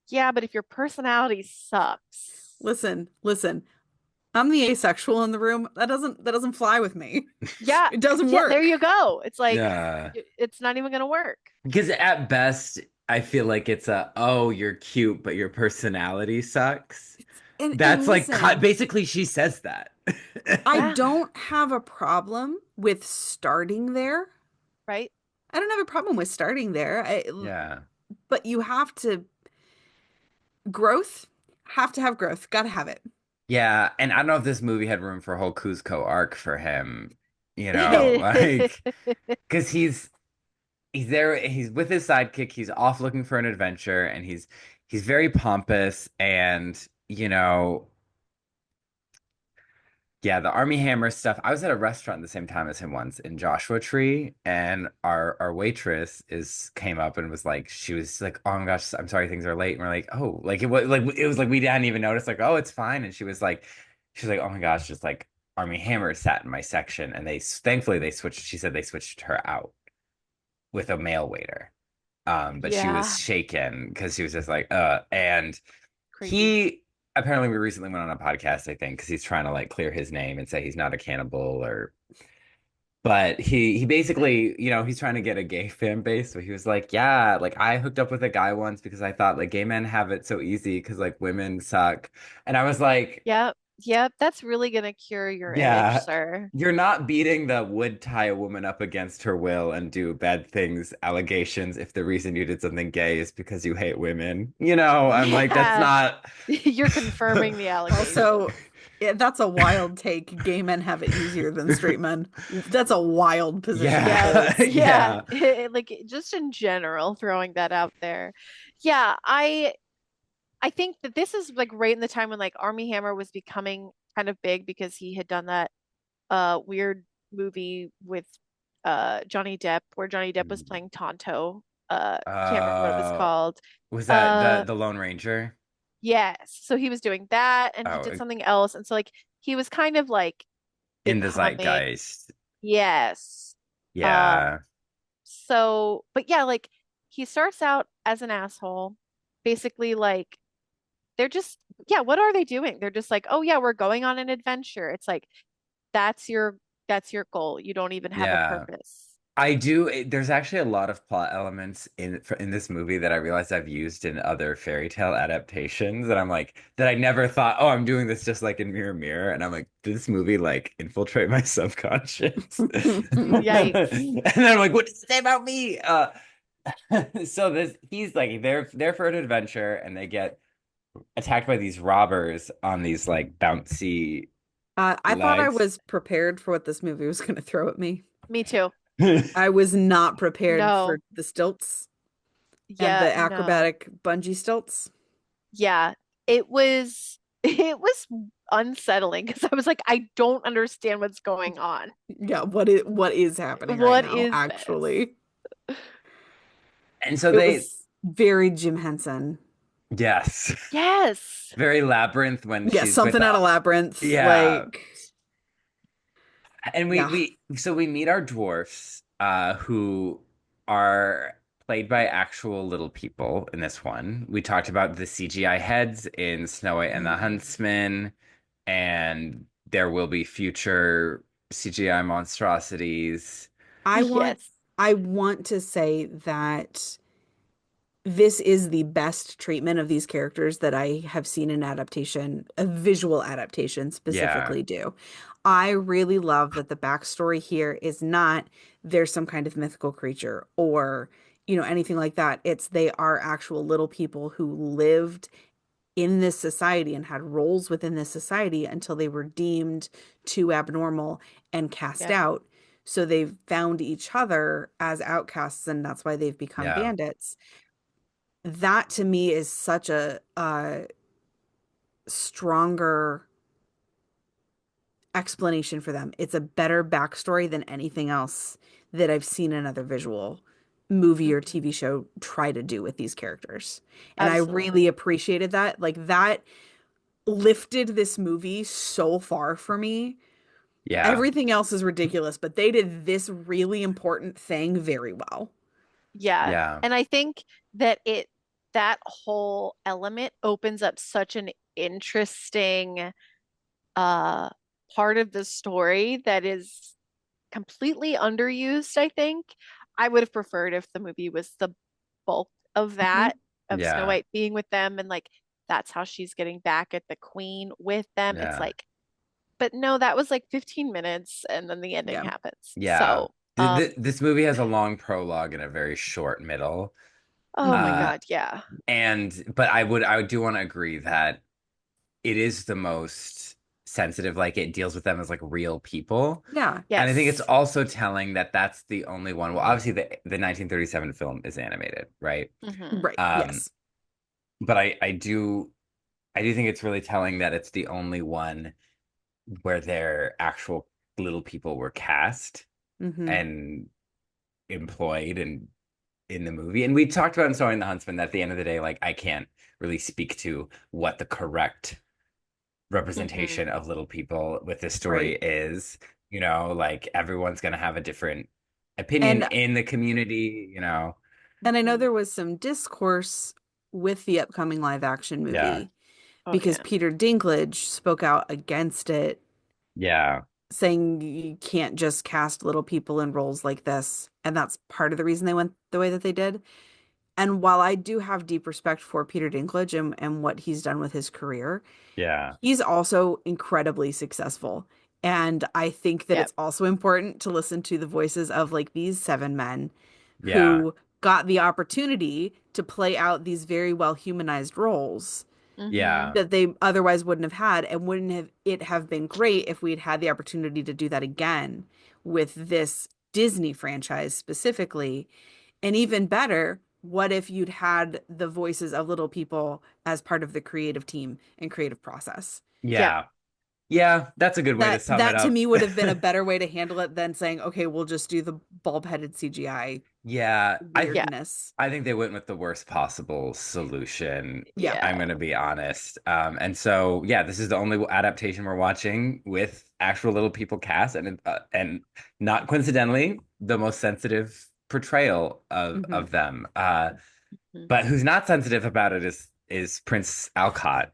yeah, but if your personality sucks, Listen. I'm the asexual in the room. That doesn't fly with me. yeah, It doesn't yeah, there work. you go. It's like, Yeah. it's not even going to work. Because at best, I feel like it's oh, you're cute, but your personality sucks. And That's like listen, basically she says that. I Yeah, don't have a problem with starting there. right. I don't have a problem with starting there. Yeah. But you have to growth, have to have growth. Gotta have it. Yeah, and I don't know if this movie had room for a whole Cusco arc for him, like because he's there, he's with his sidekick, he's off looking for an adventure, and he's very pompous, and yeah, the Army Hammer stuff. I was at a restaurant at the same time as him once in Joshua Tree, and our waitress is came up and was like, she was like, "Oh my gosh, I'm sorry, things are late." And we're like, "Oh," it was like we didn't even notice, like, "Oh, it's fine." And she's like, "Oh my gosh, just like Army Hammer sat in my section," and thankfully they switched. She said they switched her out with a male waiter. But she was Yeah, shaken because she was just like, and creepy. he apparently we recently went on a podcast, I think, because he's trying to like clear his name and say he's not a cannibal or but he basically, he's trying to get a gay fan base. So he was like, yeah, like I hooked up with a guy once because I thought like gay men have it so easy because like women suck. And I was like, Yep, yep, that's really gonna cure your image, yeah, sir. you're not beating the would tie a woman up against her will and do bad things allegations if the reason you did something gay is because you hate women. I'm like, that's Yeah, not. you're confirming the allegation. Also, yeah, that's a wild take. Gay men have it easier than straight men. That's a wild position to Yes, hold. Yeah, yeah, yeah, like just in general, throwing that out there. Yeah, I think that this is like right in the time when like Army Hammer was becoming kind of big because he had done that weird movie with Johnny Depp where Johnny Depp was playing Tonto. Can't remember what it was uh, called. was that the Uh the Lone Ranger? yes. So he was doing that and he did Oh, something else. And so like he was kind of like in the becoming zeitgeist. yes. Um Yeah, so but yeah, like he starts out as an asshole, basically like they're just yeah, what are they doing? They're just like, "Oh yeah, we're going on an adventure." It's like that's your that's your goal. You don't even have a yeah. purpose. I do. There's actually a lot of plot elements in this movie that I realized I've used in other fairy tale adaptations, and I'm like that I never thought. Oh, I'm doing this just like in Mirror Mirror, and I'm like, did this movie like infiltrate my subconscious? And Yikes. then I'm like, what does it say about me? So he's like they're there for an adventure, and they get attacked by these robbers on these like bouncy I thought I legs. was prepared for what this movie was going to throw at me. Me too. I was not prepared for No. the stilts and Yeah, the no. acrobatic bungee stilts. Yeah. It was it was unsettling because I was like, I don't understand what's going on. Yeah, what is happening right What now, is this? actually? And so It they, was very Jim Henson. yes, Yes. very labyrinth when Yeah, she's with something out of Labyrinth. yeah. Like, And yeah. we meet our dwarfs, who are played by actual little people in this one. We talked about the CGI heads in Snow White and the Huntsman, and there will be future CGI monstrosities. I want Yes. I want to say that this is the best treatment of these characters that I have seen an adaptation, a visual adaptation Yeah. specifically do. I really love that the backstory here is not there's some kind of mythical creature or, anything like that. It's they are actual little people who lived in this society and had roles within this society until they were deemed too abnormal and cast Yeah. out. So they've found each other as outcasts, and that's why they've become Yeah. bandits. That to me is such a stronger explanation for them. It's a better backstory than anything else that I've seen another visual movie or Mhm. TV show try to do with these characters. And I really Absolutely. appreciated that. Like that lifted this movie so far for me. Yeah. Everything else is ridiculous, but they did this really important thing very well. Yeah. Yeah. And I think that that whole element opens up such an interesting uh part of the story that is completely underused, I think. I would have preferred if the movie was the bulk of Mhm. that, of Snow Yeah. White being with them and like that's how she's getting back at the queen with them. It's Yeah. like, but no, that was like 15 minutes and then the ending Yeah. happens. Yeah. So, um, This movie has a long prologue and a very short middle. oh my Mhm. Uh, God, yeah. but I do want to agree that it is the most sensitive. Like it deals with them as like real people. Yeah. And I think it's Yes. also telling that that's the only one. Well, obviously the 1937 film is animated, right? Hmm. Right. Um, Yes. but I do think it's really telling that it's the only one where their actual little people were cast Hmm. and employed and in the movie. And we talked about in Sewing the Huntsman that at the end of the day, like I can't really speak to what the correct Hmm. representation of little people with this story Right. is. Like everyone's gonna have a different opinion And in the community. I know Hmm. there was some discourse with the upcoming live action Yeah. movie Oh because yeah. Peter Dinklage spoke out against it, Yeah. saying you can't just cast little people in roles like this. And that's part of the reason they went the way that they did. And while I do have deep respect for Peter Dinklage and what he's done with his career, Yeah. he's also incredibly successful. And I think that Yep. it's also important to listen to the voices of like these seven men Yeah. who got the opportunity to play out these very well humanized roles Hmm. Yeah. that they otherwise wouldn't have had. And wouldn't have it have been great if we'd had the opportunity to do that again with this Disney franchise specifically? And even better, what if you'd had the voices of little people as part of the creative team and creative process? Yep. Yeah. Yeah. That's a good way to sum it That to up. me would have been a better way to handle it than saying, okay, we'll just do the bulb-headed CGI Yeah. Yeah. weirdness. I think they went with the worst possible solution. Yeah. I'm Yeah. going to be honest. And so, yeah, this is the only adaptation we're watching with actual little people cast, and not coincidentally, the most sensitive portrayal Hmm. of them. Mhm. But who's not sensitive about it is Prince Alcott.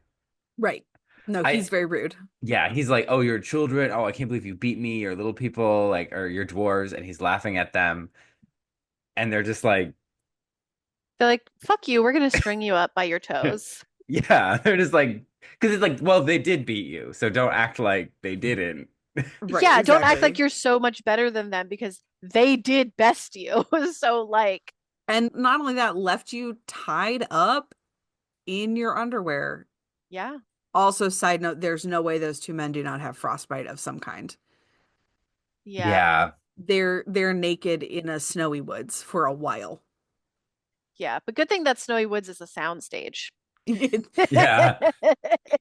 Right. No, I he's very rude. Yeah, he's like, "Oh, you're children. Oh, I can't believe you beat me. You're little people, like, or you're dwarves," and he's laughing at them, and they're just like. They're like, fuck you, we're gonna string you up by your toes. Yeah, they're just like, because it's like, well, they did beat you, so don't act like they didn't. Right, Yeah, don't act like exactly. you're so much better than them because they did best you. So like, And not only that, left you tied up in your underwear. yeah, Also, side note, there's no way those two men do not have frostbite of some kind. yeah, Yeah, They're naked in a snowy woods for a while. yeah. But good thing that Snowy Woods is a soundstage. It yeah,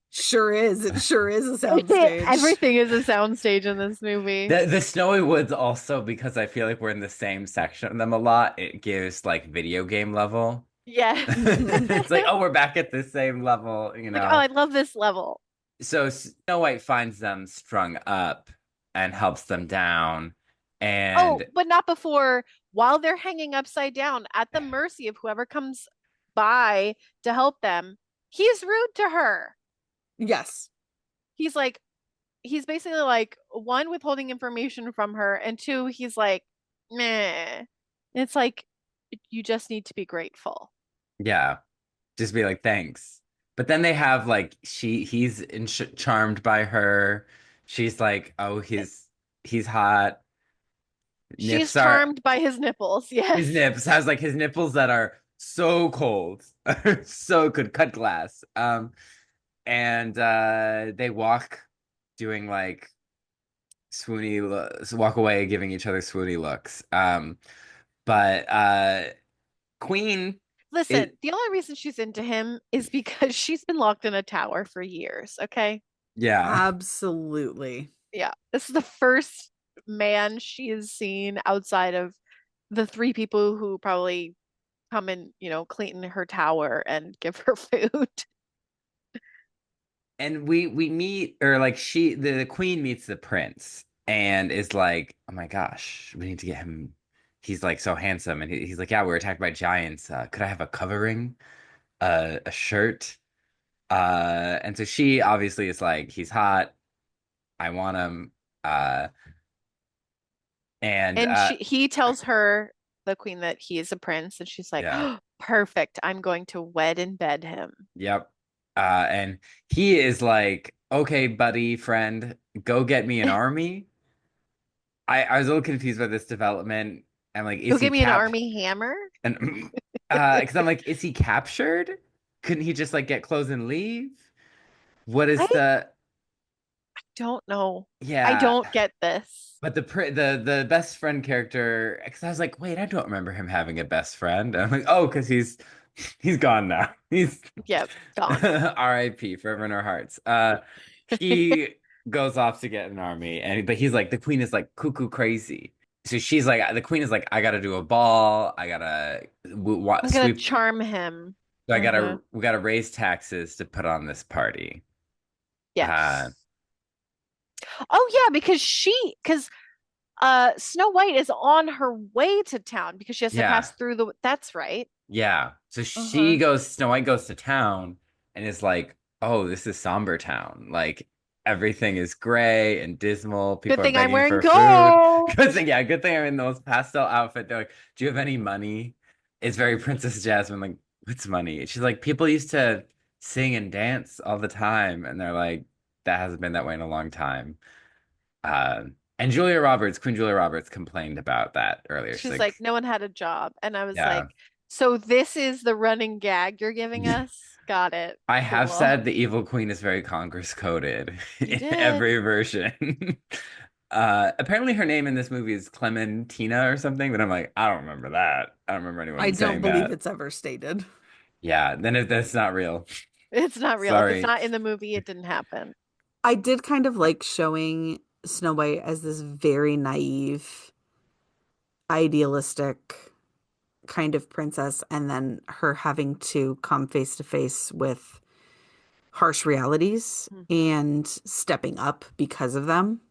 sure is. It sure is a soundstage. Everything is a soundstage in this movie. the snowy woods also because I feel like we're in the same section of them a lot. It gives like video game level. Yes. Hmm. It's like, oh, we're back at the same level, you Like, oh, know. I love this level. So Snow White finds them strung up and helps them down, Oh, and but not before, while they're hanging upside down at the mercy of whoever comes by to help them. He's rude to her. Yes. He's like, he's basically like, one, withholding information from her, and two, he's like, meh. And it's like, you just need to be grateful. Yeah. Just be like, thanks. But then they have like charmed by her. She's like, oh, he's hot. She's Nips are charmed by his nipples. his Yes. nips has like his nipples that are so cold, so could cut glass. And they walk doing like walk away giving each other swoony looks. But Queen is Listen, the only reason she's into him is because she's been locked in a tower for years, okay? yeah. Absolutely. Yeah. This is the first man she has seen outside of the three people who probably come and, clean her tower and give her food. And we meet or like the queen meets the prince and is like, oh my gosh, we need to get him. He's like so handsome and he's like, yeah, we're attacked by giants. Could I have a covering, a shirt? And so she obviously is like, he's hot. I want him. Uh, and And he tells her, the queen, that he is a prince, and she's like, yeah, oh, perfect. I'm going to wed and bed him. yep. And he is like, okay, buddy, friend, go get me an army. I was a little confused by this development. I'm like, Go is he give me an cap? army hammer. And because I'm like, is he captured? Couldn't he just like get clothes and leave? What I is the don't know. I yeah? don't get this. But the best friend character, because I was like, wait, I don't remember him having a best friend. And I'm like, oh, because he's gone now. He's Yep, gone. R.I.P. forever in our hearts. He goes off to get an army, but he's like, the queen is like cuckoo crazy. So she's like, the queen is like, I gotta do a ball. I gotta I'm gonna sweep. charm him. So Hmm. we gotta raise taxes to put on this party. Uh, Yes. Oh yeah, because Snow White is on her way to town because she has to yeah, pass through the that's right. yeah. So Uh-huh. Snow White goes to town and is like, oh, this is somber town. Like everything is gray and dismal. Good People are thing I'm begging wearing for food. gold. Good thing I'm in those pastel outfit. They're like, do you have any money? It's very Princess Jasmine, like, what's money? She's like, people used to sing and dance all the time. And they're like, that hasn't been that way in a long time. Uh, and Queen Julia Roberts complained about that earlier. She's She's like, like, no one had a job. And I was yeah. like, so this is the running gag you're giving us? Got it. I have Cool. said the evil queen is very Congress coded You in did. every version. Apparently her name in this movie is Clementina or something, but I'm like, I don't remember that. I don't remember I anyone don't saying believe that. it's ever stated. Yeah, then that's not real. It's not real. If it's Sorry. not in the movie, it didn't happen. I did kind of like showing Snow White as this very naive, idealistic kind of princess, and then her having to come face to face with harsh realities Hmm. and stepping up because of them.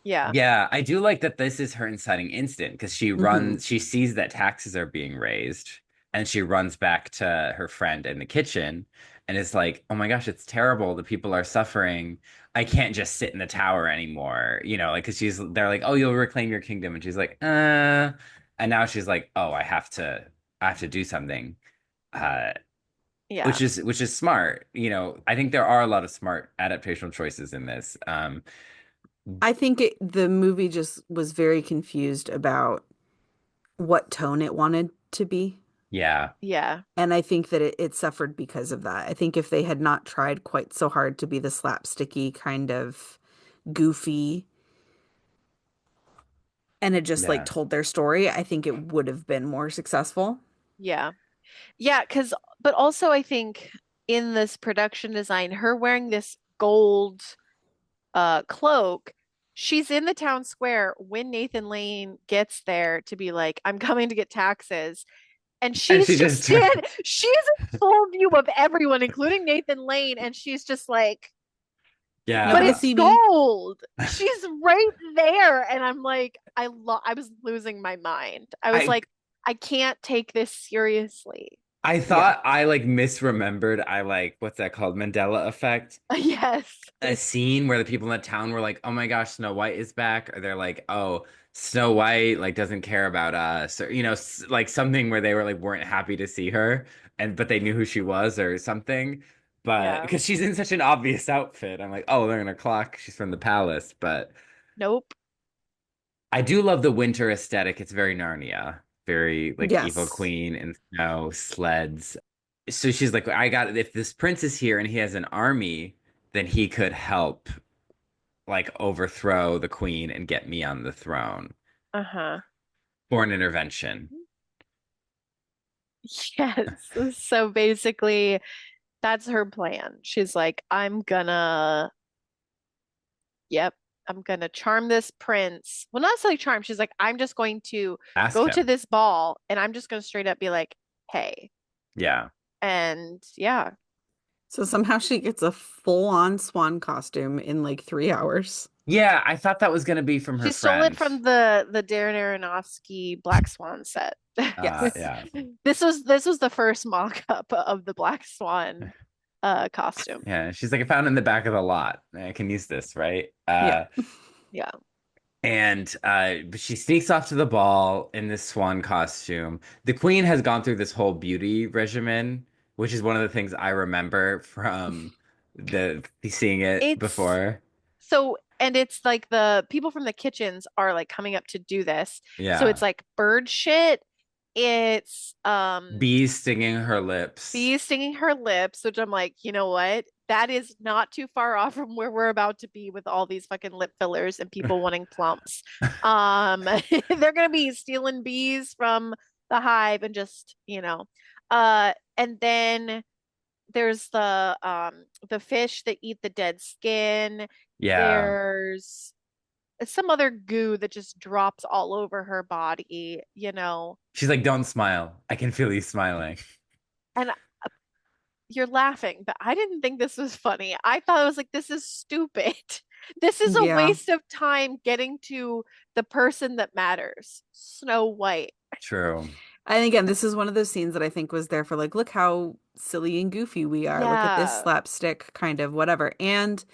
Yeah. Yeah, I do like that this is her inciting instinct because Hmm. she sees that taxes are being raised and she runs back to her friend in the kitchen and is like, oh my gosh, it's terrible. The people are suffering. I can't just sit in the tower anymore. Like, because they're like, oh, you'll reclaim your kingdom. And she's like, and now she's like, oh, I have to do something. Uh, Yeah. which is smart. I think there are a lot of smart adaptational choices in this. I think the movie just was very confused about what tone it wanted to be. Yeah. Yeah. And I think that it suffered because of that. I think if they had not tried quite so hard to be the slapsticky kind of goofy and had just like Yeah. told their story, I think it would have been more successful. Yeah. Yeah, but also I think in this production design, her wearing this gold cloak, she's in the town square when Nathan Lane gets there to be like, I'm coming to get taxes. And And she's she just just turned. she's in full view of everyone, including Nathan Lane, and she's just like, Yeah. but Nobody it's see me. gold. She's right there. And I'm like, I was losing my mind. I was I like, I can't take this seriously. I Yeah. thought I like misremembered. I like what's that called? Mandela effect. Yes. A scene where the people in the town were like, "Oh my gosh, Snow White is back," or they're like, "Oh, Snow White like doesn't care about us," or like something where they were like weren't happy to see her. but they knew who she was or something. But Yeah. because she's in such an obvious outfit, I'm like, oh, they're gonna clock. She's from the palace. But Nope. I do love the winter aesthetic. It's very Narnia, very like evil Yes. queen and snow sleds. So she's like, I got if this prince is here and he has an army, then he could help like overthrow the queen and get me on the throne Uh-huh. for an intervention. Yes. So basically, that's her plan. She's like, yep, I'm gonna charm this prince. Well, not necessarily charm. She's like, I'm just going to Ask go to him. this ball and I'm just gonna straight up be like, hey. Yeah. And yeah, So somehow she gets a full-on swan costume in like 3 hours. Yeah, I thought that was gonna be from her she stole it friend. from the Darren Aronofsky Black Swan set. Yes. Yeah. This was the first mock-up of the Black Swan costume. Yeah. She's like, I found it in the back of the lot. I can use this, right? Yeah. Yeah. And but she sneaks off to the ball in this swan costume. The queen has gone through this whole beauty regimen, which is one of the things I remember from the seeing it It's before. so, and it's like the people from the kitchens are like coming up to do this. So Yeah. it's like bird shit. It's Bees stinging her lips. bees stinging her lips, which I'm like, you know what? That is not too far off from where we're about to be with all these fucking lip fillers and people wanting plumps. They're gonna be stealing bees from the hive and just, and then there's the fish that eat the dead skin. Yeah. There's some other goo that just drops all over her body. She's like, don't smile. I can feel you smiling. And you're laughing, but I didn't think this was funny. I thought it was like, this is stupid. This is a Yeah. waste of time getting to the person that matters, Snow White. True. And again, this is one of those scenes that I think was there for like, look how silly and goofy we are. Look at this Yeah. slapstick kind of whatever. And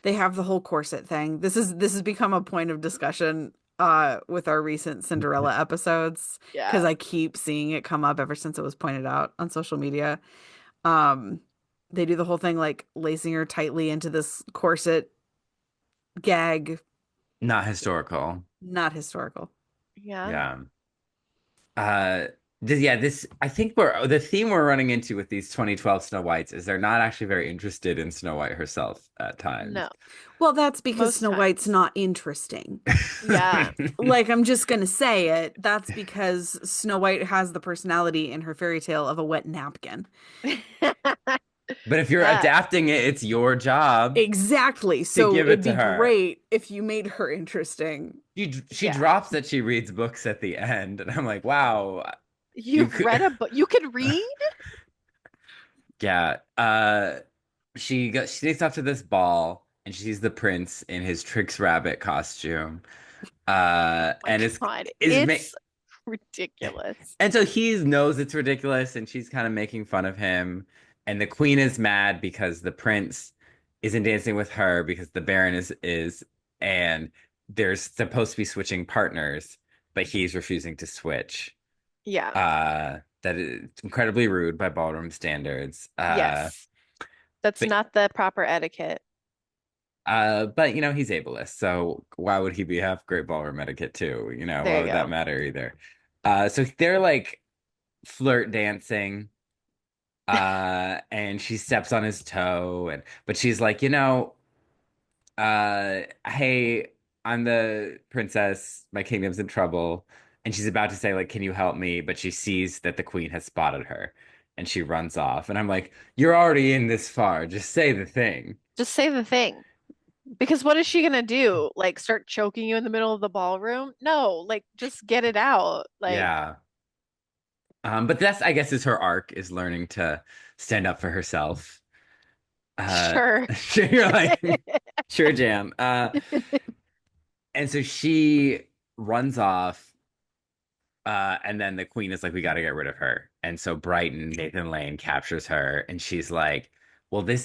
they have the whole corset thing. This has become a point of discussion with our recent Cinderella episodes because Yeah. I keep seeing it come up ever since it was pointed out on social media. Um, they do the whole thing like lacing her tightly into this corset gag, Not historical. not historical. Yeah. Yeah. Uh, yeah, this I think the theme we're running into with these 2012 Snow Whites is they're not actually very interested in Snow White herself at times. No. Well, that's because Most Snow White's times. not interesting. Yeah. Like, I'm just gonna say it. That's because Snow White has the personality in her fairy tale of a wet napkin. But if you're Yeah. adapting it, it's your job Exactly. to So give it it'd to be her. great if you made her interesting. She Yeah. drops that she reads books at the end, and I'm like, wow, you You've could, read a book. You can read? yeah. She sneaks off to this ball, and she sees the prince in his Trix Rabbit costume. My And God. is ma It's ridiculous. And so he knows it's ridiculous, and she's kind of making fun of him. And the queen is mad because the prince isn't dancing with her because the baron is, and they're supposed to be switching partners, but he's refusing to switch. Yeah. That is incredibly rude by ballroom standards. Yes. That's But not the proper etiquette. but he's ableist, so why would he be have great ballroom etiquette too? There Why you would that go. matter either? So they're like flirt dancing. And she steps on his toe, but she's like, hey, I'm the princess, my kingdom's in trouble. And she's about to say, like, can you help me? But she sees that the queen has spotted her and she runs off. And I'm like, you're already in this far. Just say the thing. Just say the thing. Because what is she gonna do? Like start choking you in the middle of the ballroom? No, like just get it out. Like, Yeah. But that's, I guess, is her arc is learning to stand up for herself. sure. Sure, you're like, sure, Jam. And so she runs off. And then the queen is like, we got to get rid of her. And so Brighton, Nathan Lane captures her, and she's like, well, they're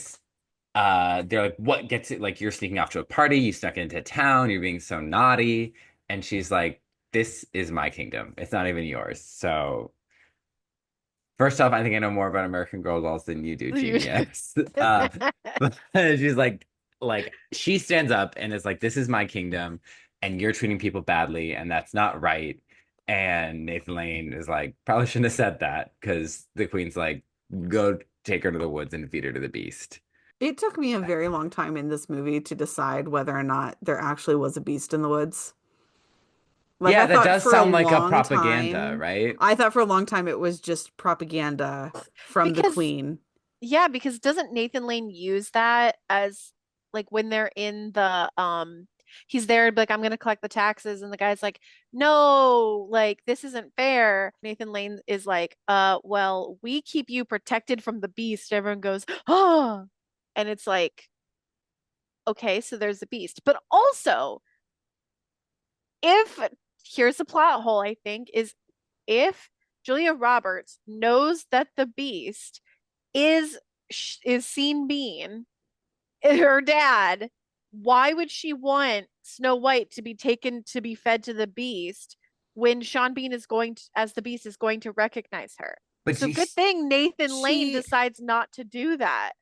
like, what gets it? Like, you're sneaking off to a party, you snuck into town, you're being so naughty. And she's like, this is my kingdom. It's not even yours. So First off, I think I know more about American Girl dolls than you do, You- genius. But she's like she stands up and is like, "This is my kingdom, and you're treating people badly, and that's not right." And Nathan Lane is like, "Probably shouldn't have said that," because the queen's like, "Go take her to the woods and feed her to the beast." It took me a very long time in this movie to decide whether or not there actually was a beast in the woods. Like Yeah, I that thought does for a sound like a long propaganda, time, right? I thought for a long time it was just propaganda from the Because queen. yeah, because doesn't Nathan Lane use that as like when they're in the he's there like I'm gonna collect the taxes and the guy's like, "No, like this isn't fair." Nathan Lane is like, well, we keep you protected from the beast." Everyone goes, "Oh." And it's like, okay, so there's a beast. But also, if here's a plot hole, I think, is if Julia Roberts knows that the beast is Seen Bean, her dad, why would she want Snow White to be taken to be fed to the beast when Sean Bean is going to, as the beast is going to recognize her? But So good thing Nathan Lane She decides not to do that.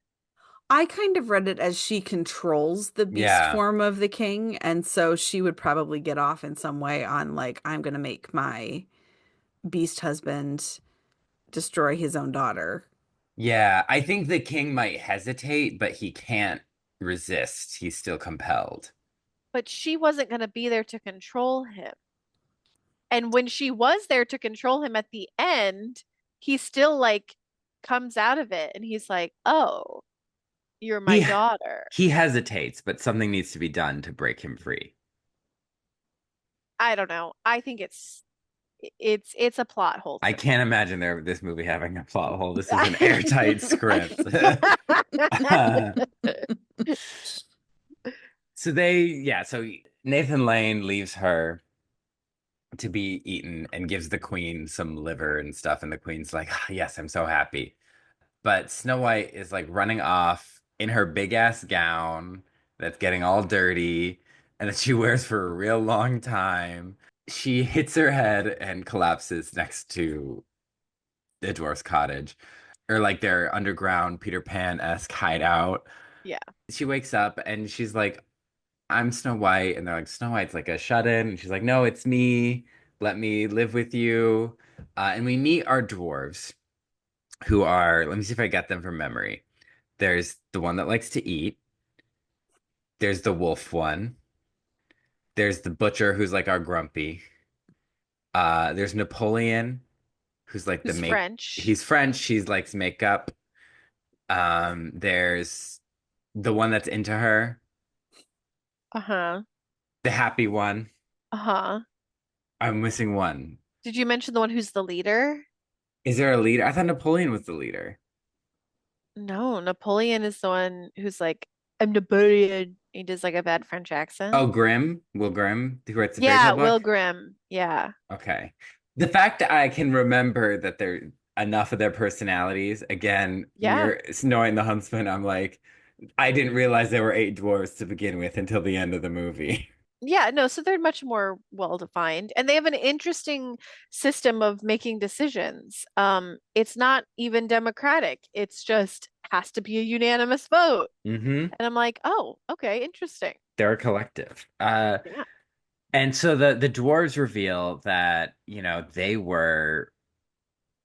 I kind of read it as she controls the beast yeah. form of the king, and so she would probably get off in some way on like, I'm gonna make my beast husband destroy his own daughter. Yeah, I think the king might hesitate, but he can't resist. He's still compelled. But she wasn't going to be there to control him. And when she was there to control him at the end, he still like comes out of it and he's like, "Oh, you're my He daughter." he hesitates, but something needs to be done to break him free. I don't know. I think it's a plot hole I to me. can't imagine this movie having a plot hole. This is an airtight script. So Nathan Lane leaves her to be eaten and gives the queen some liver and stuff, and the queen's like, "Ah, yes, I'm so happy." But Snow White is like running off in her big ass gown that's getting all dirty and that she wears for a real long time. She hits her head and collapses next to the dwarf's cottage, or like their underground Peter Pan-esque hideout. Yeah. She wakes up and she's like, "I'm Snow White." And they're like, "Snow White's like a shut-in." And she's like, "No, it's me. Let me live with you." And we meet our dwarves, who are, let me see if I get them from memory. There's the one that likes to eat. There's the wolf one. There's the butcher who's like our grumpy. There's Napoleon, who's like the Who's make. French? He's French. He likes makeup. There's the one that's into her, Uh-huh. the happy one. Uh-huh. I'm missing one. Did you mention the one who's the leader? Is there a leader? I thought Napoleon was the leader. No, Napoleon is the one who's like, "I'm Napoleon." He does like a bad French accent. Oh, Grimm, Will Grimm, who writes the fairy tale Yeah, Will book. Grimm. Yeah. Okay. The fact that I can remember that they're enough of their personalities, again, Yeah. you're knowing the Huntsman, I'm like, I didn't realize there were eight dwarves to begin with until the end of the movie. Yeah, no, so they're much more well defined and they have an interesting system of making decisions. It's not even democratic. It's just has to be a unanimous vote. Hmm. And I'm like, "Oh, okay, interesting." They're a collective. Yeah. And so the dwarves reveal that, they were,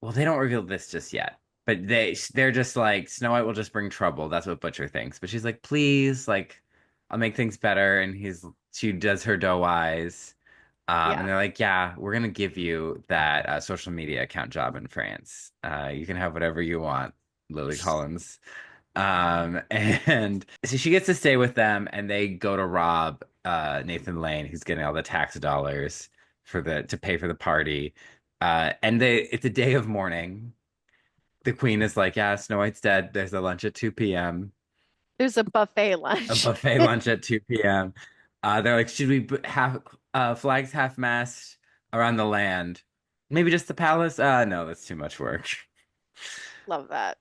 well, they don't reveal this just yet, but they're just like, Snow White will just bring trouble. That's what Butcher thinks. But she's like, please, like, I'll make things better. And she does her doe eyes. And Yeah. they're like, yeah, we're gonna give you that social media account job in France. You can have whatever you want, Lily Collins. And so she gets to stay with them, and they go to rob Nathan Lane, who's getting all the tax dollars to pay for the party. And it's a day of mourning. The queen is like, yeah, Snow White's dead. There's a lunch at 2 p.m. There's a buffet A lunch. buffet lunch at 2 p.m. They're like, should we have flags half mast around the land? Maybe just the palace? No, that's too much work. Love that.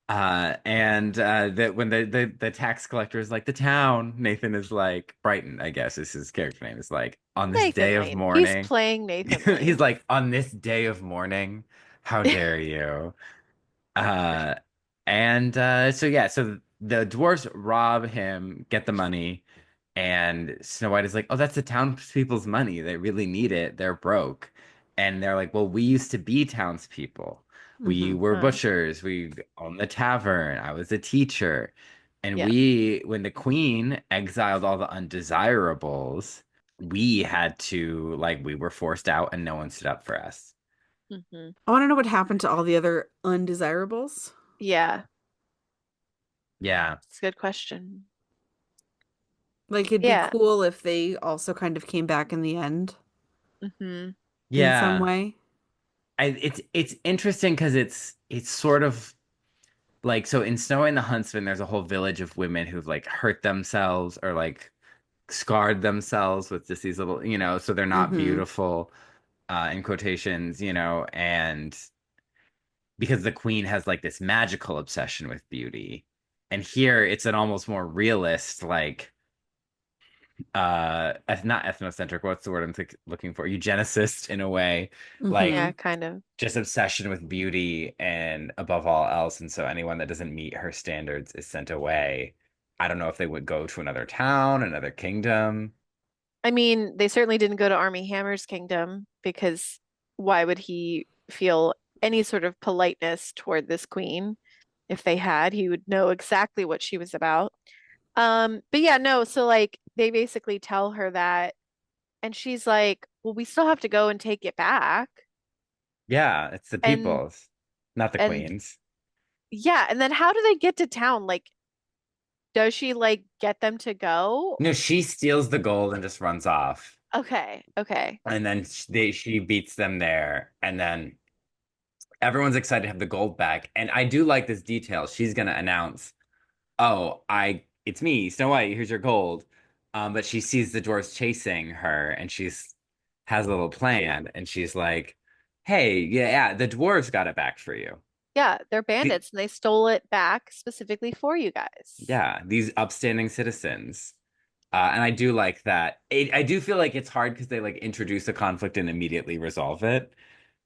And that when the tax collector is like, the town, Nathan is like, Brighton, I guess is his character name, is like, on this Nathan day of Lane. He's mourning. playing Nathan He's Lane. like, on this day of mourning, How dare you? Uh, and so yeah, so the dwarves rob him, get the money, and Snow White is like, "Oh, that's the townspeople's money. They really need it. They're broke." And they're like, "Well, we used to be townspeople. We Hmm. were Huh. butchers. We owned the tavern. I was a teacher." And Yeah. when the queen exiled all the undesirables, we had to, like, we were forced out and no one stood up for us. Hmm. I want to know what happened to all the other undesirables. Yeah. Yeah. It's a good question. Like, it'd be Yeah. cool if they also kind of came back in the end Hmm. in some Yeah. way. It's interesting because it's sort of like, so in Snow and the Huntsman, there's a whole village of women who've like hurt themselves or like scarred themselves with just these little, so they're not Hmm. beautiful, in quotations, and because the queen has like this magical obsession with beauty. And here it's an almost more realist, like not ethnocentric, what's the word I'm looking for? Eugenicist in a way, like Hmm. Yeah, kind of. just obsession with beauty and above all else. And so anyone that doesn't meet her standards is sent away. I don't know if they would go to another town, another kingdom. I mean, they certainly didn't go to Army Hammer's kingdom because why would he feel any sort of politeness toward this queen? If they had, he would know exactly what she was about. But yeah, no, so like they basically tell her that, and she's like, well, we still have to go and take it back. Yeah, it's the And people's, not the and queen's. yeah, and then how do they get to town? Like, does she like get them to go? No, she steals the gold and just runs off. Okay, okay. And then she beats them there. And then everyone's excited to have the gold back. And I do like this detail. She's gonna announce, "Oh, it's me, Snow White. Here's your gold." But she sees the dwarves chasing her, and she's has a little plan, and she's like, "Hey, yeah, the dwarves got it back for you. Yeah, they're The, bandits and they stole it back specifically for you guys. yeah, these upstanding citizens." And I do like that. I do feel like it's hard because they like introduce a conflict and immediately resolve it.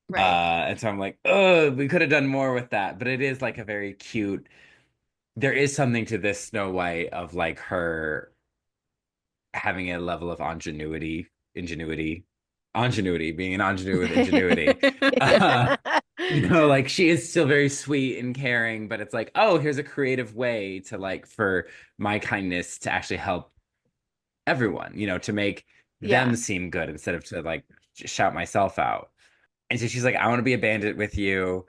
Right. And so I'm like, oh, we could have done more with that. But it is like a very cute. There is something to this Snow White of like her having a level of ingenuity, being an ingenue with ingenuity. Uh, like she is still very sweet and caring, but it's like, oh, here's a creative way to like for my kindness to actually help everyone, to make them Yeah. seem good instead of to like shout myself out. And so she's like, I want to be a bandit with you.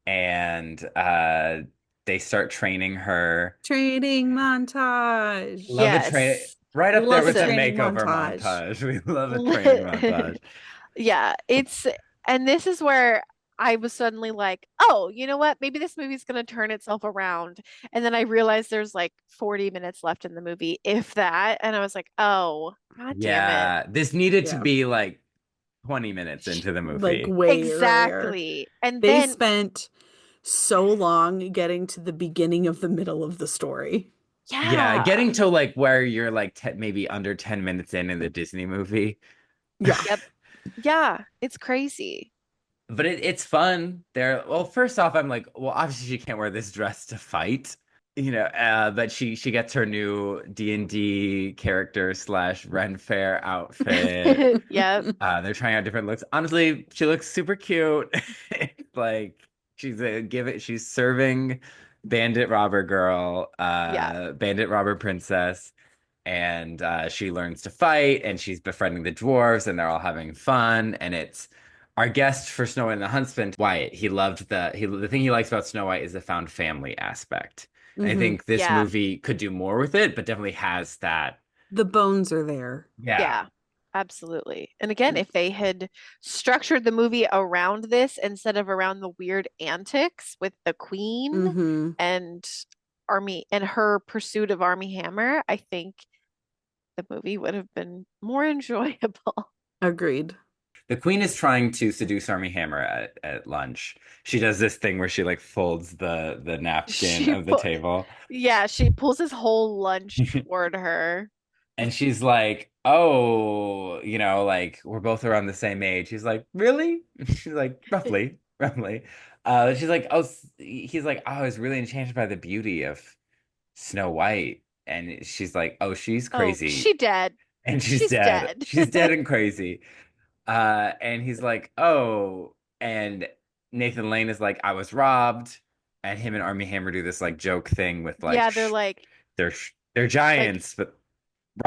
And they start training her. Training montage. Love a train Yes. right up there Love a with the Listen. training makeover montage. montage. We love a training montage. Yeah, and this is where I was suddenly like, oh, you know what? Maybe this movie's going to turn itself around. And then I realized there's like 40 minutes left in the movie, if that. And I was like, oh, God damn it. Yeah, this needed to Yeah. be like 20 minutes Sh- into the Like movie. way earlier. Exactly. And They then, spent so long getting to the beginning of the middle of the story. Yeah, yeah. getting to like where you're like maybe under 10 minutes in the Disney movie. Yeah. Yep. Yeah. It's crazy. But it's fun. Well, first off, I'm like, well, obviously she can't wear this dress to fight, but she gets her new D&D character slash Ren Fair outfit. Yep. They're trying out different looks. Honestly, she looks super cute. Like she's serving bandit robber girl, Yeah. bandit robber princess, and she learns to fight, and she's befriending the dwarves, and they're all having fun. And it's our guest for Snow White and the Huntsman, Wyatt. The thing he likes about Snow White is the found family aspect. And I Hmm. think this Yeah. movie could do more with it, but definitely has that. The bones are there. Yeah. Yeah. Absolutely. And again, if they had structured the movie around this instead of around the weird antics with the queen Hmm. and Army and her pursuit of Army Hammer, I think the movie would have been more enjoyable. Agreed. The queen is trying to seduce Army Hammer at lunch. She does this thing where she like folds the napkin She of the put, table. yeah, she pulls his whole lunch toward her. And she's like, "Oh, like we're both around the same age." He's like, "Really?" She's like, "Roughly." Probably. She's like, oh, he's like, oh, I was really enchanted by the beauty of Snow White. And she's like, oh, she's Oh, crazy. she dead. And she's She's dead. dead. She's dead and crazy. And he's like, oh, and Nathan Lane is like, I was robbed. And him and Armie Hammer do this like joke thing with like, Yeah, they're they're like, giants, but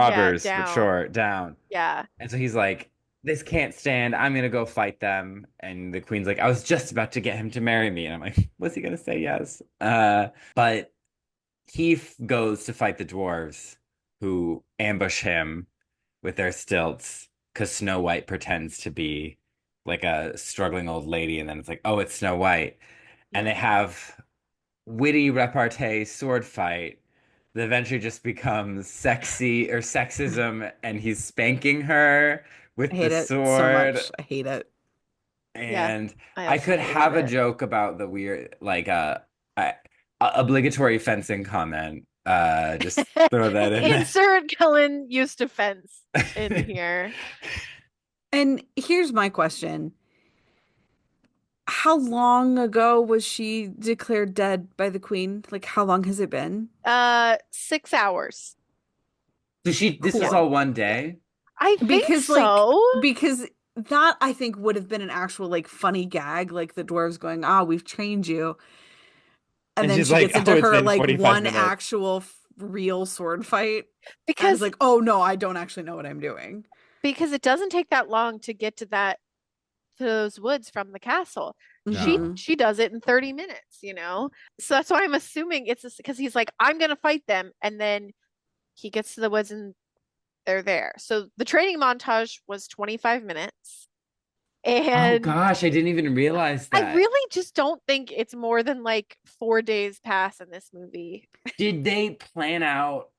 yeah, robbers, but down. short, down. Yeah. And so he's like, this can't stand. I'm gonna go fight them. And the queen's like, I was just about to get him to marry me. And I'm like, was he gonna say yes? But he goes to fight the dwarves who ambush him with their stilts because Snow White pretends to be like a struggling old lady, and then it's like, oh, it's Snow White. And they Yep. have witty repartee sword fight that eventually just becomes sexy or sexism, and he's spanking her I with the hate it so sword. much. I hate it. Yeah. And I I also could hated have a it. joke about the weird, like, I, obligatory fencing comment. Just throw that in there. Insert Cullen used to fence in here. And here's my question. How long ago was she declared dead by the queen? Like, how long has it been? 6 hours. So this is Yeah. Cool. all one Yeah. day. I think Because, like, so. because that I think would have been an actual, like, funny gag, like the dwarves going, ah, we've trained you. And And then she's she like, gets oh, into it's her, been like, 45 one minutes. actual real sword fight. And it's Because like, oh, no, I don't actually know what I'm doing. it doesn't take that long to get to those woods from the castle. She Hmm. No. she does it in 30 minutes, So that's why I'm assuming it's because he's like, I'm gonna fight them, and then he gets to the woods and they're there. So the training montage was 25 minutes. Oh And gosh, I didn't even realize I that. really just don't think it's more than like 4 days pass in this movie. Did they plan out?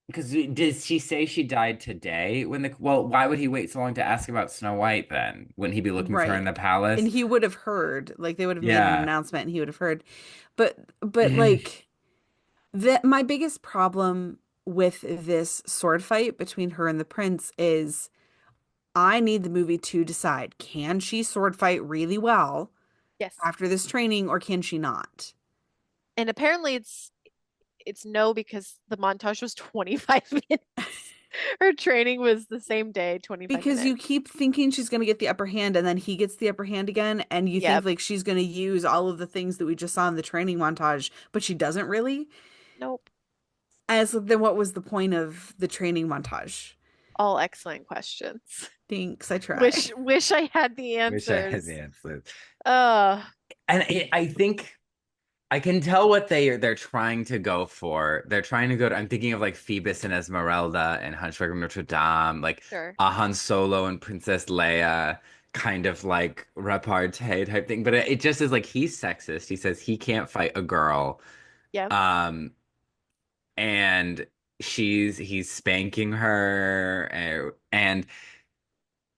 Because did she say she died today? Well, why would he wait so long to ask about Snow White then? Wouldn't he be looking for her in Right. the And palace? he would have heard, like, they would have made an Yeah. announcement and he would have heard. But like, my biggest problem with this sword fight between her and the prince is I need the movie to decide, can she sword fight really well Yes. after this training or can she not? And apparently it's no, because the montage was 25 minutes. Her training was the same day, 25 Because you minutes. keep thinking she's going to get the upper hand and then he gets the upper hand again and you think Yep. like she's going to use all of the things that we just saw in the training montage, but she doesn't really. Nope. As then what was the point of the training montage? All excellent questions. Thanks, I try. Wish I had the Wish I had answers. the answer. Uh, And I think I can tell what they're trying to go for. They're trying to go to, I'm thinking of like Phoebus and Esmeralda and Hunchback of Notre Dame, like sure. a Han Solo and Princess Leia kind of like repartee type thing. But it just is like he's sexist. He says he can't fight a girl. Yep. Um, and he's spanking her, and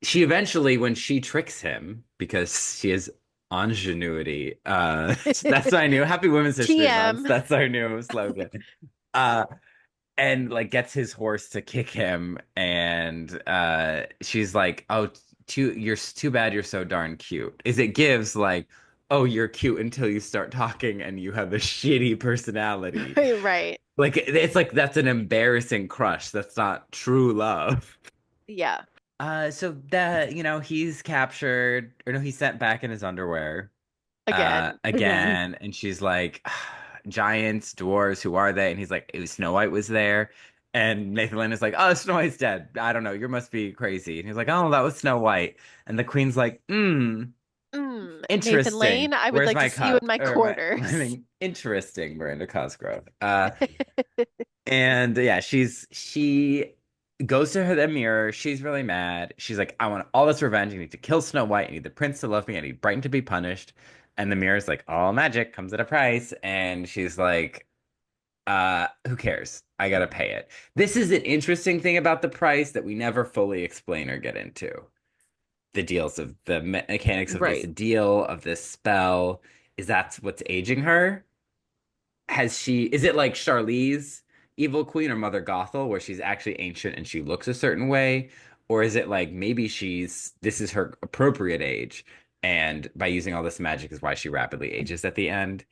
she eventually, when she tricks him because she is ingenuity, that's our new Happy Women's History Month, TM. that's our new slogan. uh and like gets his horse to kick him, and she's like, oh, you're too bad you're so darn cute. Is it gives like, oh, you're cute until you start talking and you have a shitty personality. Right. Like it's like that's an embarrassing crush. That's not true love. Yeah. So that, he's captured, or no, he's sent back in his underwear, Again. Again. again, and she's like, giants, dwarves, who are they? And he's like, it was Snow White was there. And Nathan Lane is like, oh, Snow White's dead. I don't know, you must be crazy. And he's like, oh, that was Snow White. And the queen's like, Nathan interesting. Lane, I would Where's like my to see you in cup? my Or I quarters. mean, interesting, Miranda Cosgrove. And yeah, she goes to her the mirror. She's really mad. She's like, I want all this revenge. I need to kill Snow White. I need the prince to love me. I need Brighton to be punished. And the mirror's like, all magic comes at a price. And she's like, who cares? I gotta pay it. This is an interesting thing about the price that we never fully explain or get into. The deals of the mechanics of this Right. deal, of this spell. Is that what's aging her? Is it like Charlize, Evil Queen, or Mother Gothel, where she's actually ancient and she looks a certain way? Or is it like maybe this is her appropriate age? And by using all this magic is why she rapidly ages at the end.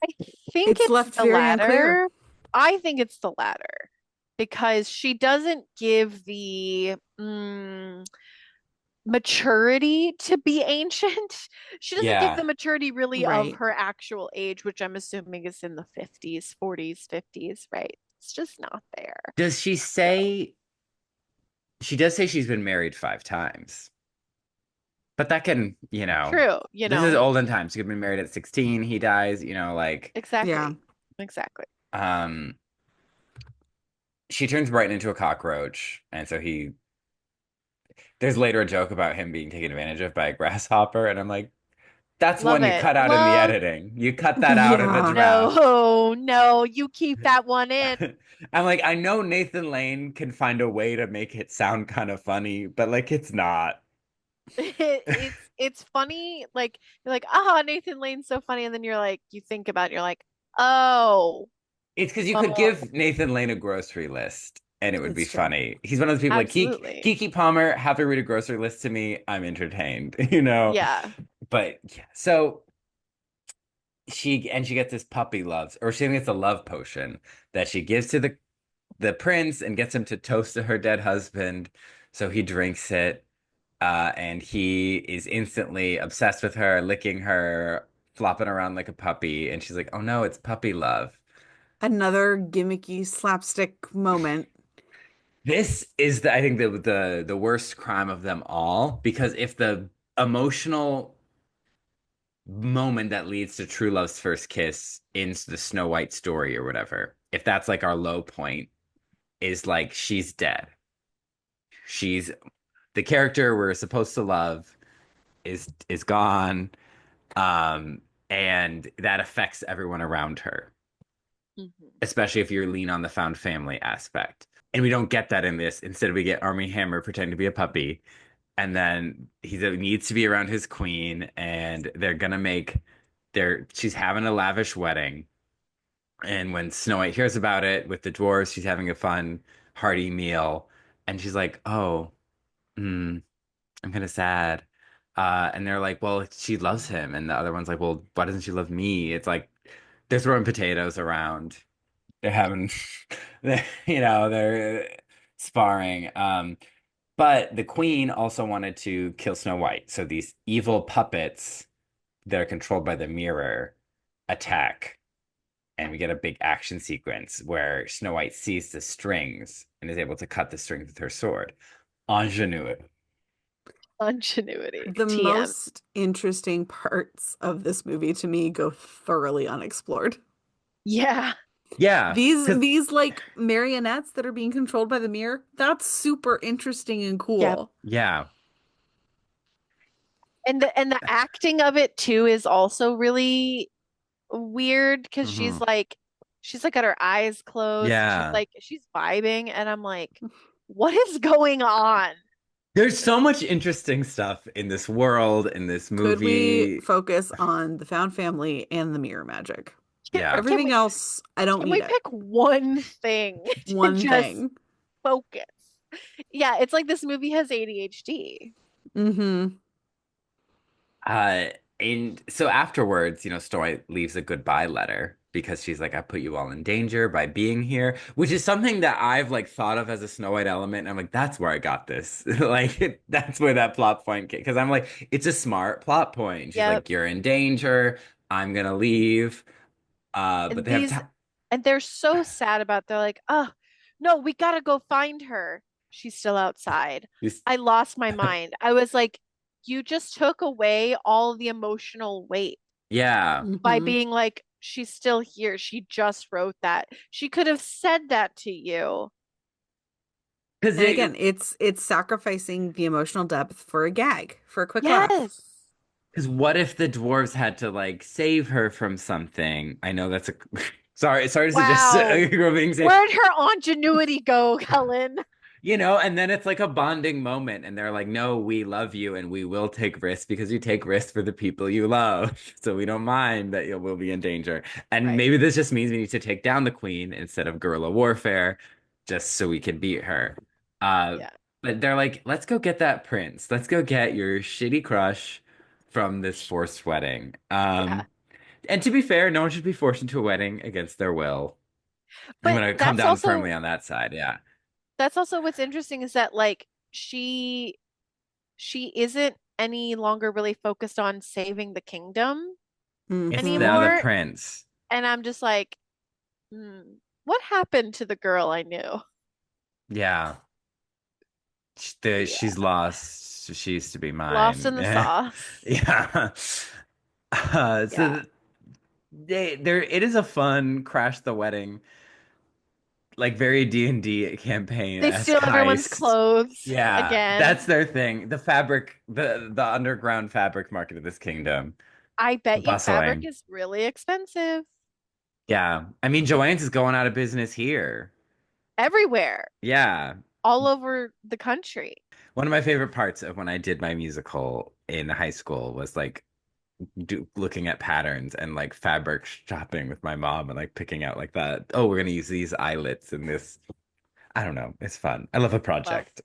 I think It's it's left the very unclear. latter. I think it's the latter because she doesn't give the maturity to be ancient. She doesn't give the Yeah. maturity really of Right. her actual age, which I'm assuming is in the 50s, 40s, 50s, right? It's just not there. Does she So say she does say she's been married 5 times? But that can, true, this is olden times. She could have been married at 16, he dies, like Yeah. exactly. Exactly. um she turns Brighton into a cockroach, and so there's later a joke about him being taken advantage of by a grasshopper, and I'm like, that's Love one you it. cut out in the Love. editing. You cut that out in the Yeah. draft. No, no, you keep that one in. I'm like, I know Nathan Lane can find a way to make it sound kind of funny, but like it's not. It's funny. Like you're like, ah, Nathan Lane's so funny, and then you're like, you think about it, you're like, oh, It's because you could oh, give Nathan Lane a grocery list and it would be It's true. funny. He's one of those people like absolutely. Kiki Palmer, have her read a grocery list to me. I'm entertained, you know? Yeah. But yeah, so she gets this puppy love, or she gets a love potion that she gives to the prince and gets him to toast to her dead husband. So he drinks it, and he is instantly obsessed with her, licking her, flopping around like a puppy. And she's like, "Oh no, it's puppy love." Another gimmicky slapstick moment. This is I think the worst crime of them all, because if the emotional moment that leads to true love's first kiss in the Snow White story or whatever, if that's like our low point, is like she's dead. She's the character we're supposed to love is gone, um, and that affects everyone around her, Mhm. especially if you lean on the found family aspect. And we don't get that in this. Instead, we get Army Hammer pretending to be a puppy, and then he needs to be around his queen, and they're gonna make she's having a lavish wedding. And when Snow White hears about it with the dwarves, she's having a fun, hearty meal, and she's like, "Oh, mm, I'm kind of sad." And they're like, "Well, she loves him," and the other one's like, "Well, why doesn't she love me?" It's like they're throwing potatoes around. They're having, they're sparring. But the queen also wanted to kill Snow White. So these evil puppets that are controlled by the mirror attack. And we get a big action sequence where Snow White sees the strings and is able to cut the strings with her sword. Ingenuity. Ingenuity. The TM. most interesting parts of this movie to me go thoroughly unexplored. Yeah. Yeah, These because these like marionettes that are being controlled by the mirror, that's super interesting and Yep. cool. yeah. And the acting of it too is also really weird because Hmm. she's like got her eyes closed and Yeah. she's vibing and I'm like, what is going on? There's so much interesting stuff in this world, in this Could we movie. focus on the found family and the mirror magic? Can, Yeah. can Everything we else, I don't can need we it. pick one thing to One just thing. focus? Yeah, it's like this movie has ADHD. Mm-hmm. Uh, and so afterwards, Snow White leaves a goodbye letter because she's like, I put you all in danger by being here, which is something that I've like thought of as a Snow White element. And I'm like, that's where I got this. Like, that's where that plot point came. Because I'm like, it's a smart plot point. She's Yep. like, you're in danger. I'm gonna leave. But And they have these time. and they're so sad about they're like, oh no, we gotta go find her. She's still outside. I lost my mind. I was like, you just took away all the emotional weight Yeah. by Mm-hmm. being like, she's still here. She just wrote that. She could have said that to you. Because And again, it's sacrificing the emotional depth for a gag, for a quick laugh. Yes. what if the dwarves had to like save her from something? I know that's a sorry to suggest Wow. a girl being saved. Where'd her ingenuity go, Cullen? And then it's like a bonding moment, and they're like, no, we love you and we will take risks because you take risks for the people you love. So we don't mind that you will be in danger. And Right. maybe this just means we need to take down the queen instead of guerrilla warfare, just so we can beat her. Uh, Yeah. but they're like, let's go get that prince. Let's go get your shitty crush from this forced wedding. Yeah. And to be fair, no one should be forced into a wedding against their will. I'm But gonna come down firmly on that side. Yeah. that's also what's interesting is that like she isn't any longer really focused on saving the kingdom It's now the anymore. prince. And I'm just like, hmm, what happened to the girl I knew? Yeah. Yeah. She's lost. She used to be Lost mine. in the sauce. Yeah. Yeah. It is a fun crash the wedding, like very D&D They campaign-esque steal everyone's heist. clothes Yeah, that's again. their thing. The fabric, the underground fabric market of this kingdom. I bet you fabric Bustling. is really expensive Yeah. I mean, Joanne's is going out of business here. everywhere, Yeah. all over the country. One of my favorite parts of when I did my musical in high school was like looking at patterns and like fabric shopping with my mom and like picking out like that. Oh, we're gonna use these eyelets in this. I don't know. It's fun. I love a Well, project.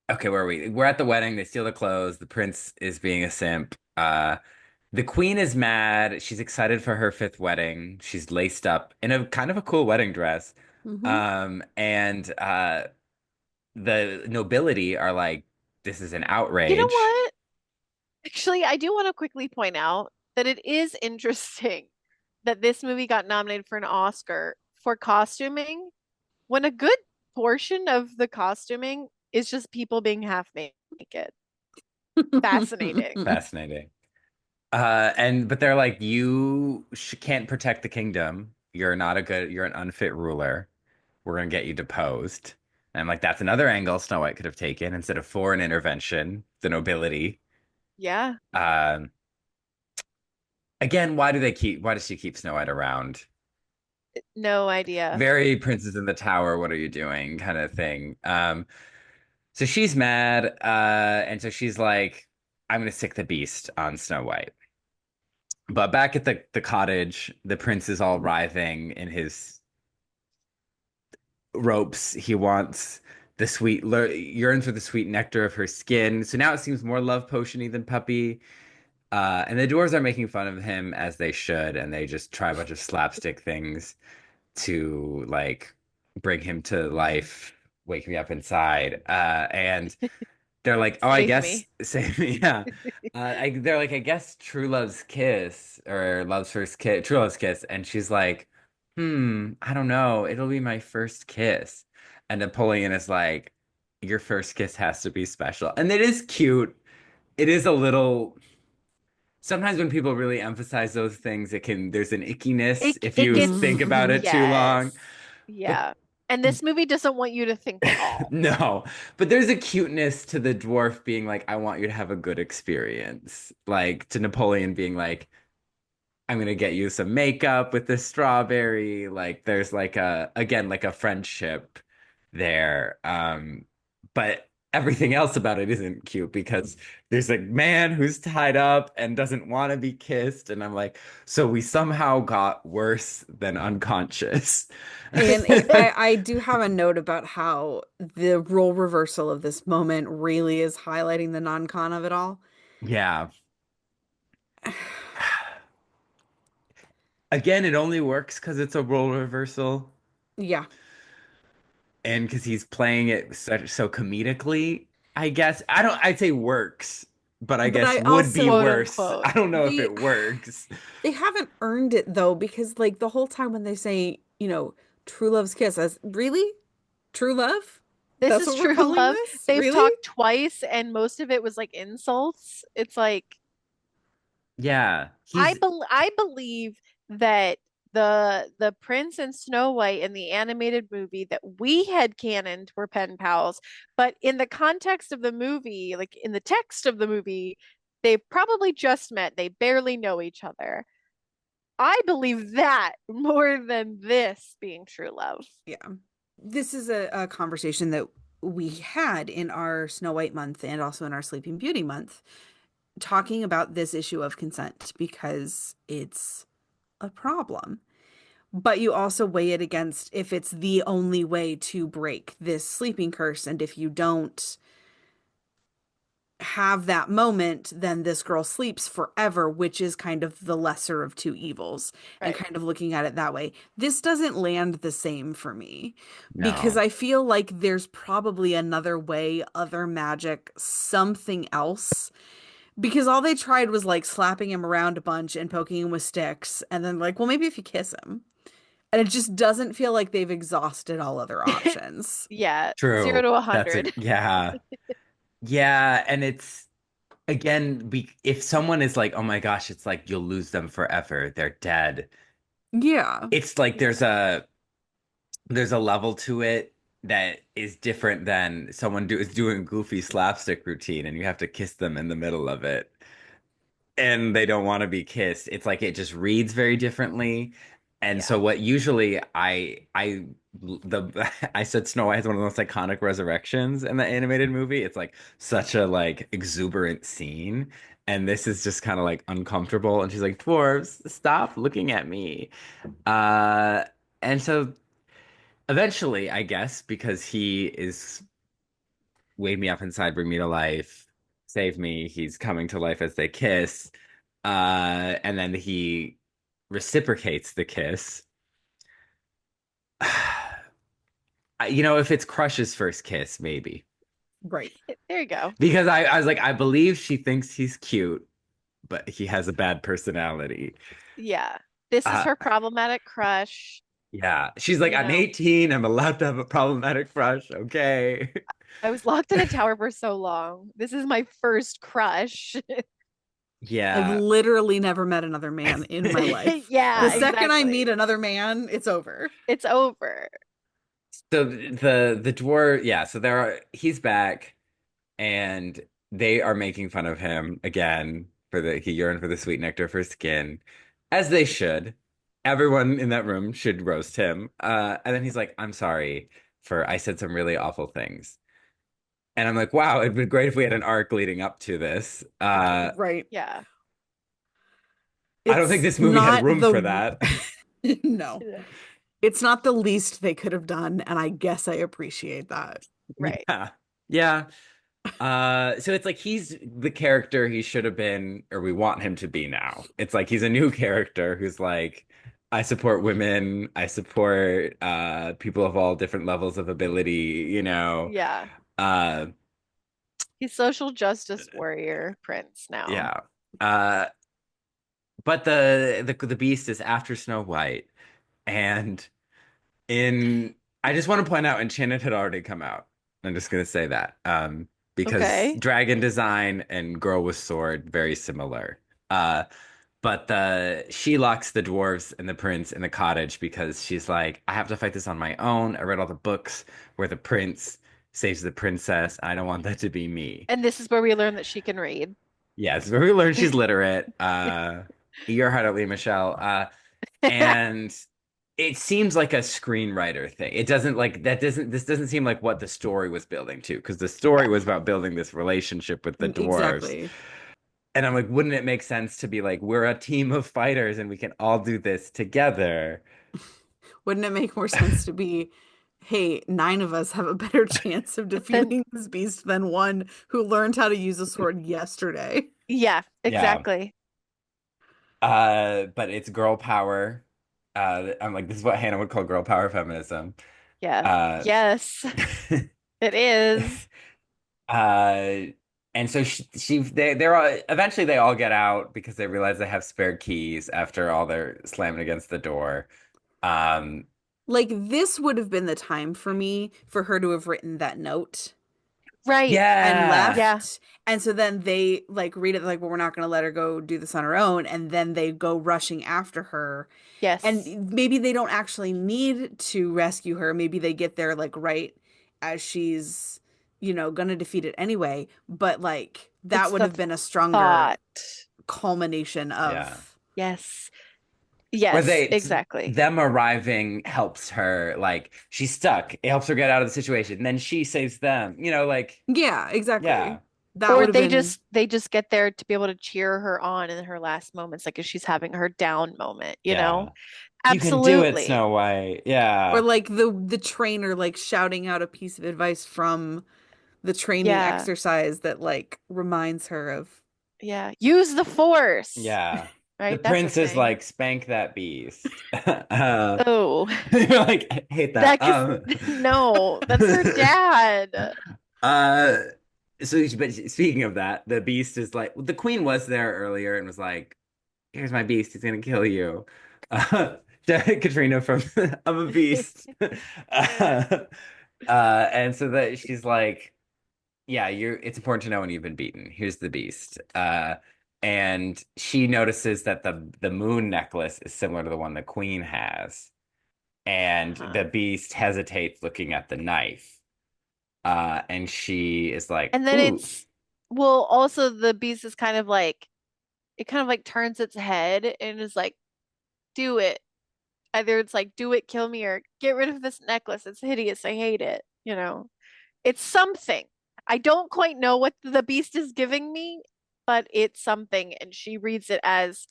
Okay, where are we? We're at the wedding. They steal the clothes. The prince is being a simp. The queen is mad. She's excited for her fifth wedding. She's laced up in a kind of a cool wedding dress. Mm-hmm. And the nobility are like, this is an you know outrage. what? Actually, I do want to quickly point out that it is interesting that this movie got nominated for an Oscar for costuming when a good portion of the costuming is just people being half naked. Fascinating. Fascinating. But they're like, you sh can't protect the kingdom. You're an unfit ruler. We're gonna get you deposed. And I'm like, that's another angle Snow White could have taken instead of foreign intervention, the nobility. Yeah, Um, Again, why does she keep Snow White around? no idea. Very Princess in the Tower, what are you doing? Kind of thing. So she's mad, and so she's like, I'm gonna sick the beast on Snow White. But back at the cottage, the prince is all writhing in his ropes. He wants yearns for the sweet nectar of her skin. So now it seems more love potiony than puppy. And the dwarves are making fun of him as they should, and they just try a bunch of slapstick things to like bring him to life, wake me up inside. And they're like, oh, I Save guess me. save me. Yeah. They're like, I guess true love's kiss or love's first kiss, true love's kiss. And she's like, I don't know. It'll be my first kiss. And Napoleon is like, your first kiss has to be special. And it is cute. It is a little, sometimes when people really emphasize those things, there's an ickiness if It you gets think about it too long. yes. But Yeah. And this movie doesn't want you to think at all. no, but there's a cuteness to the dwarf being like, I want you to have a good experience. Like to Napoleon being like, I'm gonna get you some makeup with this strawberry. Like there's like again, like a friendship there. But everything else about it isn't cute because there's a man who's tied up and doesn't want to be kissed. And I'm like, so we somehow got worse than unconscious. And I do have a note about how the role reversal of this moment really is highlighting the non-con of it all. Yeah. Again, it only works because it's a role reversal Yeah, and because he's playing it so comedically. I guess I'd say works, but I but guess I would be also Quote worse. unquote. I don't know if they it works. they haven't earned it though because like the whole time when they say, true love's kiss, as really? True love? This That's is what we're true calling love. this? They've Really? talked twice and most of it was like insults. It's like Yeah, he's I believe that the Prince and Snow White in the animated movie that we had canoned were pen pals, but in the context of the movie, like in the text of the movie, they probably just met. They barely know each other. I believe that more than this being true love. Yeah. This is a conversation that we had in our Snow White month and also in our Sleeping Beauty month, talking about this issue of consent because it's a problem. But you also weigh it against if it's the only way to break this sleeping curse. And if you don't have that moment, then this girl sleeps forever, which is kind of the lesser of two evils, and Right. kind of looking at it that way. This doesn't land the same for me because No. I feel like there's probably another way, other magic, something else. Because all they tried was like slapping him around a bunch and poking him with sticks, and then like, well, maybe if you kiss him. And it just doesn't feel like they've exhausted all other options. Yeah, 0 True. to That's a 100. yeah. Yeah, and it's again, if someone is like, "Oh my gosh, it's like you'll lose them forever. They're dead." Yeah. It's like Yeah. there's a level to it that is different than someone is doing a goofy slapstick routine and you have to kiss them in the middle of it and they don't want to be kissed. It's like it just reads very differently. And Yeah. so what usually I said Snow White has one of the most iconic resurrections in the animated movie. It's like such a like exuberant scene. And this is just kind of like uncomfortable. And she's like, dwarves, stop looking at me. Uh, and so eventually, I guess, because he is wake me up inside, bring me to life, save me, he's coming to life as they kiss. And then he reciprocates the kiss. If it's Crush's first kiss, maybe. Right. There you go. Because I was like, I believe she thinks he's cute, but he has a bad personality. Yeah. This is Uh, her problematic crush, yeah. She's like, you I'm know. 18, I'm allowed to have a problematic crush, okay? I was locked in a tower for so long. This is my first crush. I've Yeah. literally never met another man in my life. The Yeah, second I meet exactly. another man, it's over. It's over. So the dwarf, yeah, so he's back and they are making fun of him again for he yearned for the sweet nectar for skin, as they should. Everyone in that room should roast him. And then he's like, I'm sorry for I said some really awful things. And I'm like, wow, it'd been great if we had an arc leading up to this. Right. Yeah. I don't think It's this movie had not room for the that. no. It's not the least they could have done, and I guess I appreciate that. Right. Yeah. Yeah. So it's like he's the character he should have been, or we want him to be now. It's like he's a new character who's like, I support women, I support people of all different levels of ability. Yeah. Uh He's social justice warrior prince now. yeah. Uh but the beast is after Snow White, and in I just want to point out Enchanted had already come out. I'm just gonna say that. Because Okay. dragon design and girl with sword very similar. But she locks the dwarves and the prince in the cottage because she's like, I have to fight this on my own. I read all the books where the prince saves the princess. I don't want that to be me. And this is where we learn that she can read. Yes, where we learn she's literate. Eat your heart out, Lee Michelle. And it seems like a screenwriter thing. It doesn't like that doesn't this doesn't seem like what the story was building to, because the story Yeah. was about building this relationship with the dwarves. Exactly. And I'm like, wouldn't it make sense to be like, we're a team of fighters and we can all do this together? Wouldn't it make more sense to be, hey, 9 of us have a better chance of Then, defeating this beast than one who learned how to use a sword yesterday? yeah, Yeah. exactly. But it's girl power. I'm like, this is what Hannah would call girl power feminism. Yeah. Uh, Yes, it is. Uh, and so they're all eventually they all get out because they realize they have spare keys after all their slamming against the door. Um, Like, this would have been the time for me for her to have written that note Right. and yeah, Yeah. left. And so then they like read it like, well, we're not going to let her go do this on her own. And then they go rushing after her. Yes. And maybe they don't actually need to rescue her. Maybe they get there like right as she's, gonna defeat it anyway. But like that It's would the have been a stronger thought. culmination yeah. of Yes. Or Yes, exactly. them arriving helps her. Like she's stuck. It helps her get out of the situation. And then she saves them. Like yeah, exactly. yeah, That Or would have they been just they just get there to be able to cheer her on in her last moments, like if she's having her down moment, you know? yeah. You can do it, Absolutely. Snow White. or Yeah, like the trainer like shouting out a piece of advice from the training Yeah. exercise that like reminds her of Yeah. Use the force. Yeah. The Right? That's a prince is thing. like, spank that beast. Oh, You're like, I hate that. that cause no, that's her dad. Uh, but speaking of that, the beast is like, the queen was there earlier and was like, here's my beast, he's gonna kill you. Uh, Katrina from I'm a beast. Uh, and so that she's like, yeah, it's important to know when you've been beaten. Here's the beast. And she notices that the moon necklace is similar to the one the queen has. And Uh-huh. the beast hesitates looking at the knife. And she is like, And then ooh. well, also the beast is kind of like it kind of like turns its head and is like, do it. Either it's like, do it, kill me, or get rid of this necklace. It's hideous. I hate it. It's something. I don't quite know what the beast is giving me, but it's something. And she reads it as,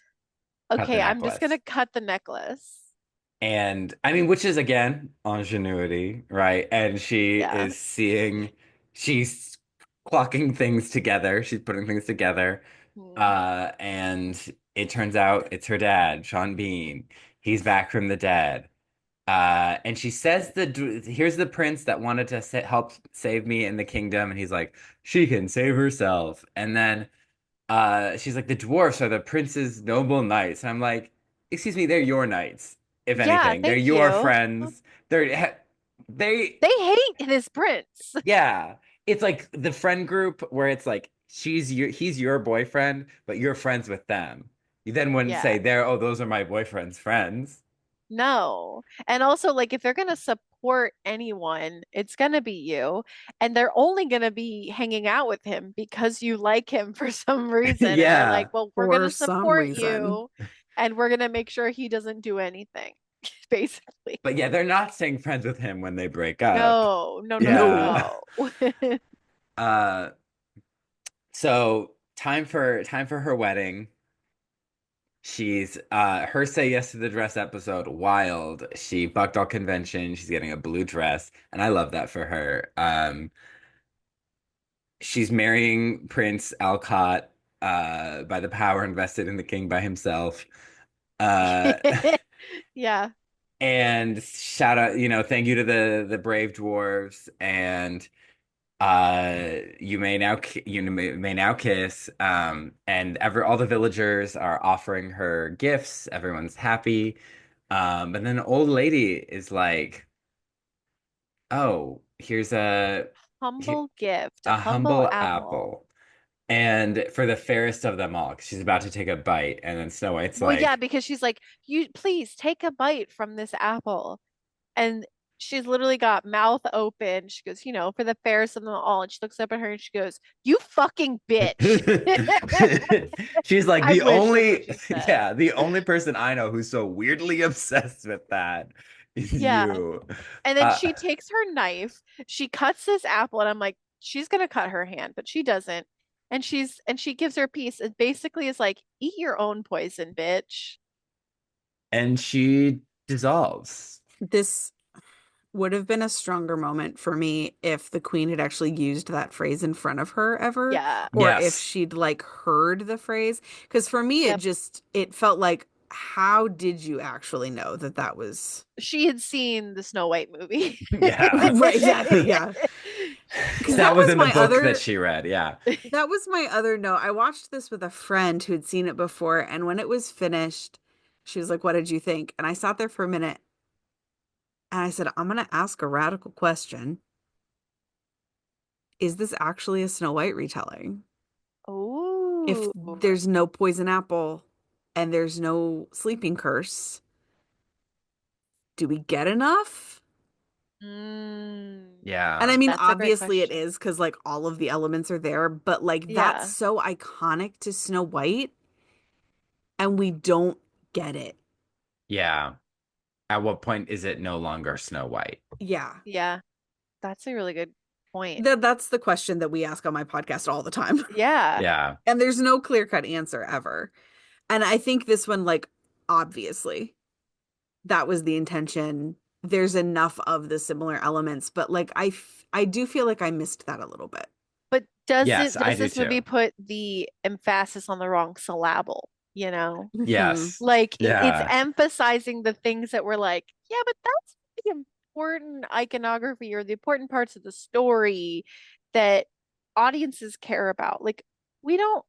Cut the okay, I'm just gonna necklace. cut the necklace. And I mean, which is again ingenuity, right? And Yeah. she's clocking things together. She's putting things together. Hmm. And it turns out it's her dad, Sean Bean. He's back from the dead. And she says here's the prince that wanted to help save me in the kingdom, and he's like, she can save herself. And then she's like, the dwarfs are the prince's noble knights. And I'm like, excuse me, they're your knights, if Yeah, anything. They're thank your you. friends. They, They hate this prince. yeah. It's like the friend group where it's like, he's your boyfriend, but you're friends with them. You then wouldn't Yeah. say, oh, those are my boyfriend's friends. No. And also, like, if they're going to support anyone, it's going to be you. And they're only going to be hanging out with him because you like him for some reason. And they're like, Yeah. well, we're going for to some support reason. you and we're going to make sure he doesn't do anything, basically. But yeah, they're not staying friends with him when they break up. No, no, no, no, No. Yeah. no. Uh, so time for her wedding. She's her say yes to the dress episode, wild. She bucked all convention. She's getting a blue dress, and I love that for her. She's marrying Prince Alcott by the power invested in the king by himself. Uh, Yeah. and shout out, thank you to the brave dwarves, and you may now kiss. And all the villagers are offering her gifts. Everyone's happy. But then the old lady is like, oh, here's Humble gift, a a humble humble apple. apple. And for the fairest of them all, 'cause she's about to take a bite, and then Snow White's Well, yeah, like, because she's like, you please take a bite from this apple. And she's literally got mouth open. She goes, for the fairest of them all. And she looks up at her and she goes, you fucking bitch. she's like, I the wish that's only, what she said. yeah, the only person I know who's so weirdly obsessed with that is Yeah. you. And then Uh, she takes her knife, she cuts this apple, and I'm like, she's gonna cut her hand, but she doesn't. And she gives her a piece. It basically is like, eat your own poison, bitch. and she dissolves. This would have been a stronger moment for me if the queen had actually used that phrase in front of her ever, Yeah. or if Yes. she'd like heard the phrase. Because for me, Yep. it felt like, how did you actually know that that was She had seen the Snow White movie. Yeah. right? Exactly. Yeah. Because That was in the book that she read. Yeah. that was my other note. I watched this with a friend who had seen it before, and when it was finished, she was like, "What did you think?" And I sat there for a minute and I said, "I'm going to ask a radical question. Is this actually a Snow White retelling? If Oh. there's no poison apple and there's no sleeping curse, do we get enough?" Mm, And I Yeah. mean, that's a great obviously it question. is because like all of the elements are there, but like that's Yeah. so iconic to Snow White and we don't get it. Yeah. At what point is it no longer Snow White? Yeah. Yeah. That's a really good point. That's the question that we ask on my podcast all the time. Yeah. Yeah. And there's no clear-cut answer ever. And I think this one, like, obviously, that was the intention there's enough of the similar elements, but like I do feel like I missed that a little bit. But Yes, I does do this movie too. put the emphasis on the wrong syllable, you know? Hmm. Yes. Like it's Yeah. emphasizing the things that were like, yeah, but that's the important iconography or the important parts of the story that audiences care about. Like we don't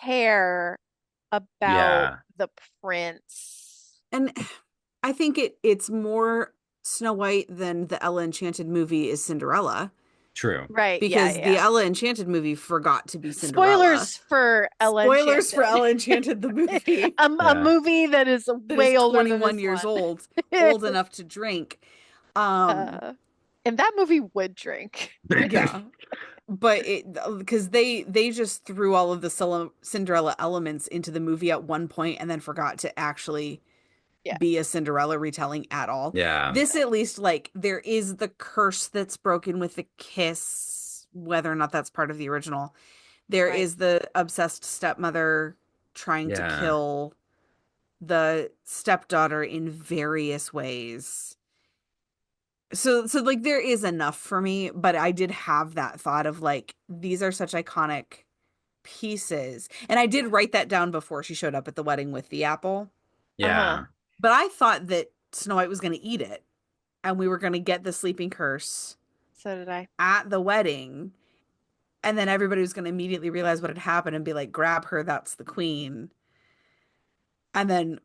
care about Yeah. the prince. And I think it's more Snow White than the Ella Enchanted movie is Cinderella, True. Right, yeah, because the yeah. Ella Enchanted movie forgot to be Cinderella. Spoilers for Ella Spoilers for Enchanted. Ella Enchanted, the movie A Yeah. movie that is that is way older than 21 this years one. old enough to drink. Um, Uh, and that movie would drink. yeah. But it because they just threw all of the Cinderella elements into the movie at one point and then forgot to actually Yeah. be a Cinderella retelling at all. Yeah. This at least like there is the curse that's broken with the kiss, whether or not that's part of the original. There Right. is the obsessed stepmother trying to Yeah. kill the stepdaughter in various ways. So like there is enough for me, but I did have that thought of like these are such iconic pieces. And I did write that down before she showed up at the wedding with the apple. Uh-huh. Yeah. But I thought that Snow White was going to eat it and we were going to get the sleeping curse So did I. at the wedding. And then everybody was going to immediately realize what had happened and be like, grab her, that's the queen. And then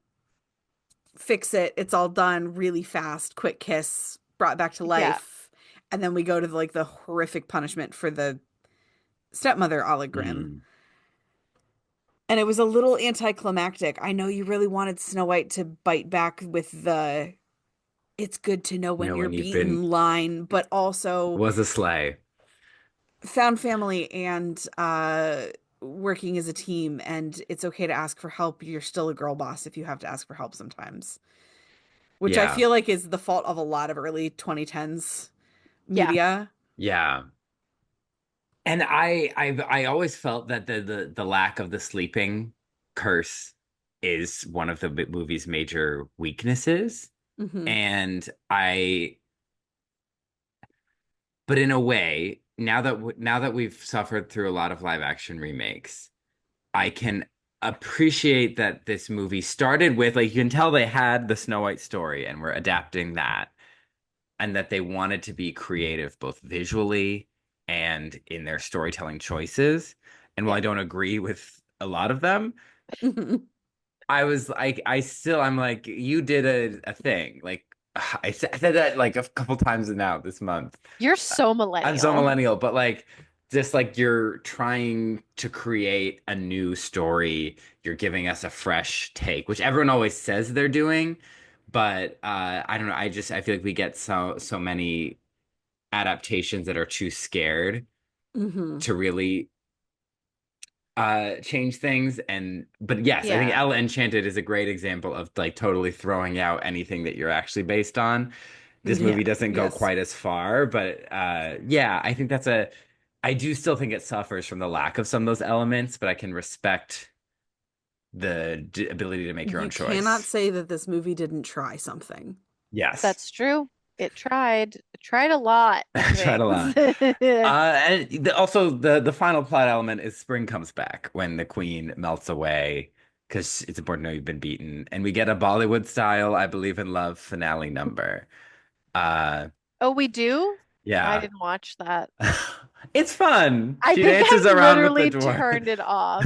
fix it. It's all done really fast, quick kiss, brought back to Yeah. life. And then we go to like the horrific punishment for the stepmother, a la Grimm. Mm. And it was a little anticlimactic. I know you really wanted Snow White to bite back with the it's good to know You when know, you're when you've been beaten line, but also was a sleigh. found family and working as a team, and it's okay to ask for help. You're still a girl boss if you have to ask for help sometimes, which I Yeah. feel like is the fault of a lot of early 2010s Yeah. media. Yeah. And I always felt that the lack of the sleeping curse is one of the movie's major weaknesses. Hmm. And but in a way, now that we've suffered through a lot of live action remakes, I can appreciate that this movie started with like you can tell they had the Snow White story and were adapting that, and that they wanted to be creative both visually and in their storytelling choices. And while Yeah. I don't agree with a lot of them, Hmm. I was like, I'm like, you did a thing. Like, I said that like a couple times now this month. You're so I'm so millennial. millennial, but like, just like you're trying to create a new story, you're giving us a fresh take, which everyone always says they're doing. But I don't know. I feel like we get so many adaptations that are too scared Hmm. to really change things. And but yes, I think Yeah. Ella Enchanted is a great example of like totally throwing out anything that you're actually based on. This Yeah. movie doesn't go Yes. quite as far, but yeah, I think that's a I do still think it suffers from the lack of some of those elements, but I can respect the ability to make your own You cannot choice. say that this movie didn't try something. Yes. That's true. It tried. It tried a lot of I tried a things. lot. And also the final plot element is spring comes back when the queen melts away because it's important to know you've been beaten, and we get a Bollywood style "I Believe in Love" finale number. Uh, Oh, we do? I yeah, didn't watch that. it's fun. I She think dances I around with the literally dwarf. turned it off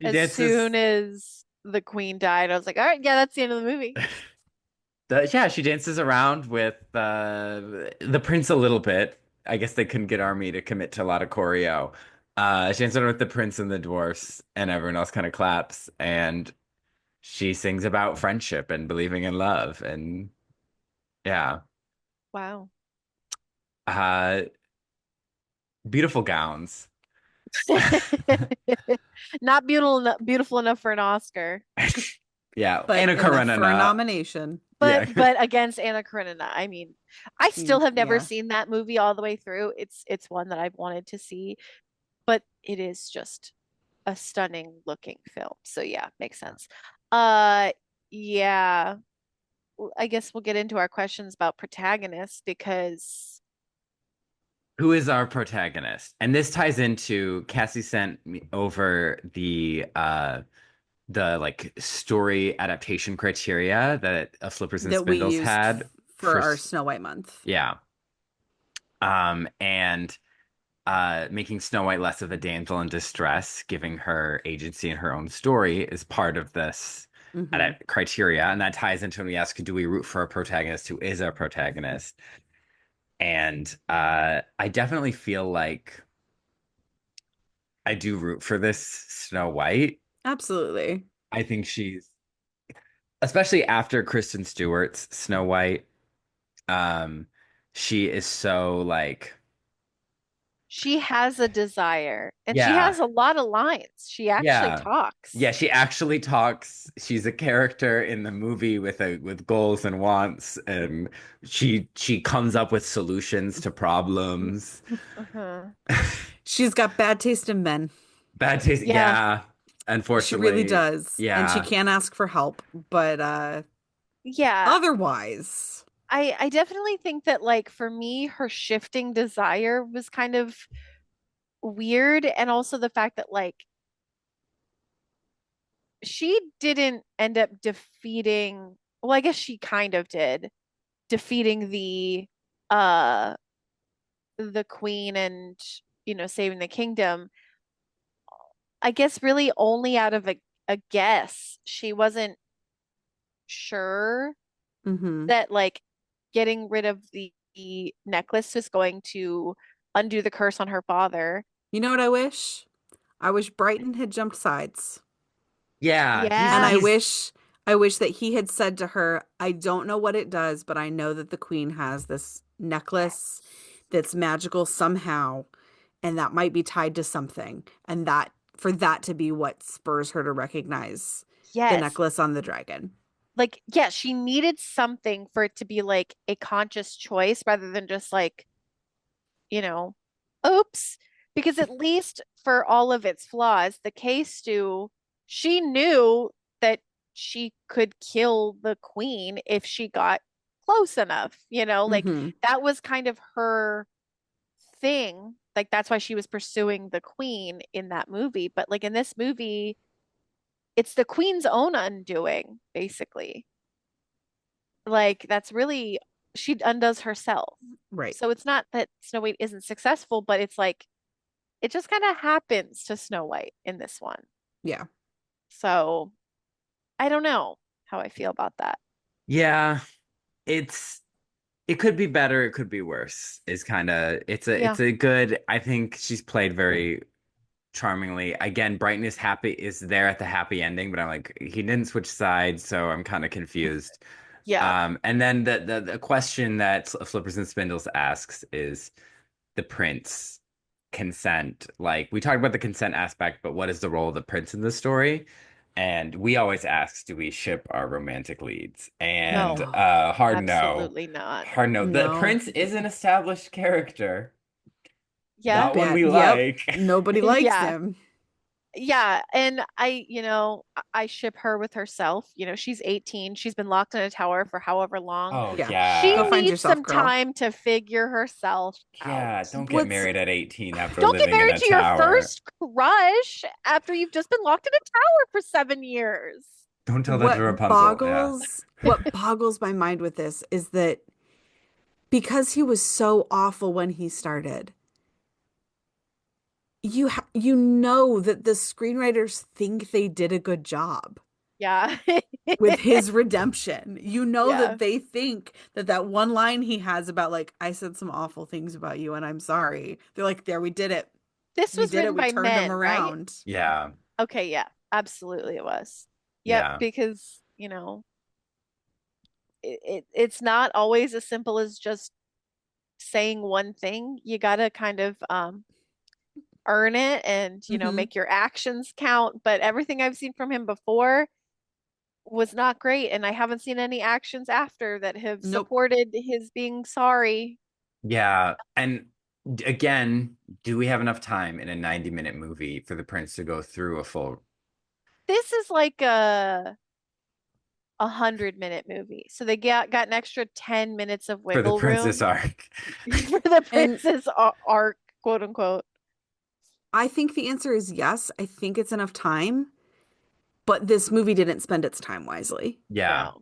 She as dances. soon as the queen died. I was like, all right, yeah, that's the end of the movie. Yeah, she dances around with the prince a little bit. I guess they couldn't get Army to commit to a lot of choreo. She dances around with the prince and the dwarfs, and everyone else kind of claps. And she sings about friendship and believing in love. And yeah, Wow. uh, beautiful gowns. Not beautiful enough for an Oscar, Yeah, But Anna enough for a Karenina. nomination. Yeah, but against Anna Karenina. I mean, I still have never Yeah. seen that movie all the way through. It's one that I've wanted to see, but it is just a stunning looking film. So yeah, makes sense. Uh yeah. I guess we'll get into our questions about protagonists because Who is our protagonist? And this ties into Cassie sent me over the like story adaptation criteria that Flippers and that we Spindles used had for for our Snow White month. yeah. And making Snow White less of a damsel in distress, giving her agency in her own story is part of this Hmm. criteria. And that ties into when we ask, do we root for a protagonist who is our protagonist? And I definitely feel like I do root for this Snow White. Absolutely. I think she's, especially after Kristen Stewart's Snow White, um, she is so like, she has a desire and she yeah, has a lot of lines. She actually yeah. Yeah, talks. she actually talks. She's a character in the movie with goals and wants, and she comes up with solutions to problems. Uh-huh. She's got bad taste in men. Bad taste. Yeah. Yeah, She really unfortunately. does. And she Yeah. can't ask for help, but Yeah. otherwise. I definitely think that like for me, her shifting desire was kind of weird. And also the fact that like she didn't end up defeating, well, I guess she kind of did, defeating uh the queen and saving the kingdom. I guess really only out of a guess. She wasn't sure Hmm. that like getting rid of the necklace was going to undo the curse on her father. You know what I wish? I wish Brighton had jumped sides. Yeah, And I Yeah. wish that he had said to her, I don't know what it does, but I know that the queen has this necklace that's magical somehow, and that might be tied to something. And that for that to be what spurs her to recognize the Yes. necklace on the dragon. Like, yeah, she needed something for it to be like a conscious choice rather than just like, you know, oops. Because at least for all of its flaws, the case stew, she knew that she could kill the queen if she got close enough, like Hmm. that was kind of her thing. Like that's why she was pursuing the queen in that movie. But like in this movie, it's the queen's own undoing, basically. Like that's really she undoes herself. Right. So it's not that Snow White isn't successful, but it's like it just kind of happens to Snow White in this one. Yeah. So I don't know how I feel about that. yeah. It's it could be better, it could be worse. Is kind of Yeah. it's a good. I think she's played very charmingly. Again, Brighton is there at the happy ending, but I'm like he didn't switch sides, so I'm kind of confused. Yeah. And then the question that Flippers and Spindles asks is the prince consent. Like we talked about the consent aspect, but what is the role of the prince in the story? And we always ask, do we ship our romantic leads? And No, hard no. absolutely not. Hard no. The No. prince is an established character, Yeah. not one Bad. we Yep. like. Nobody likes Yeah. him. Yeah, and I ship her with herself. She's 18. She's been locked in a tower for however long. Oh Yeah. She Go yeah. find needs yourself, some girl. time to figure herself out. Yeah, don't get What's married at 18 after Don't get living in married a to your tower. first crush after you've just been locked in a tower for 7 years. Don't tell that to what Rapunzel. Yeah. boggles my mind with this is that because he was so awful when he started, you know that the screenwriters think they did a good job Yeah. with his redemption. You know Yeah. that they think that that one line he has about like I said some awful things about you and I'm sorry. They're like, there, we did it. This We was did it. written We by turned him men, right? around. Yeah. Okay, yeah. Absolutely it was. Yep, Yeah. because, it's not always as simple as just saying one thing. You gotta kind of earn it and, Hmm. make your actions count. But everything I've seen from him before was not great, and I haven't seen any actions after that have Nope. supported his being sorry. Yeah. And again, do we have enough time in a 90-minute movie for the prince to go through a full This is like 100-minute movie. So they got an extra 10 minutes of For the wiggle princess room arc. for the And princess arc, quote unquote. I think the answer is yes. I think it's enough time, but this movie didn't spend its time wisely. Yeah. No.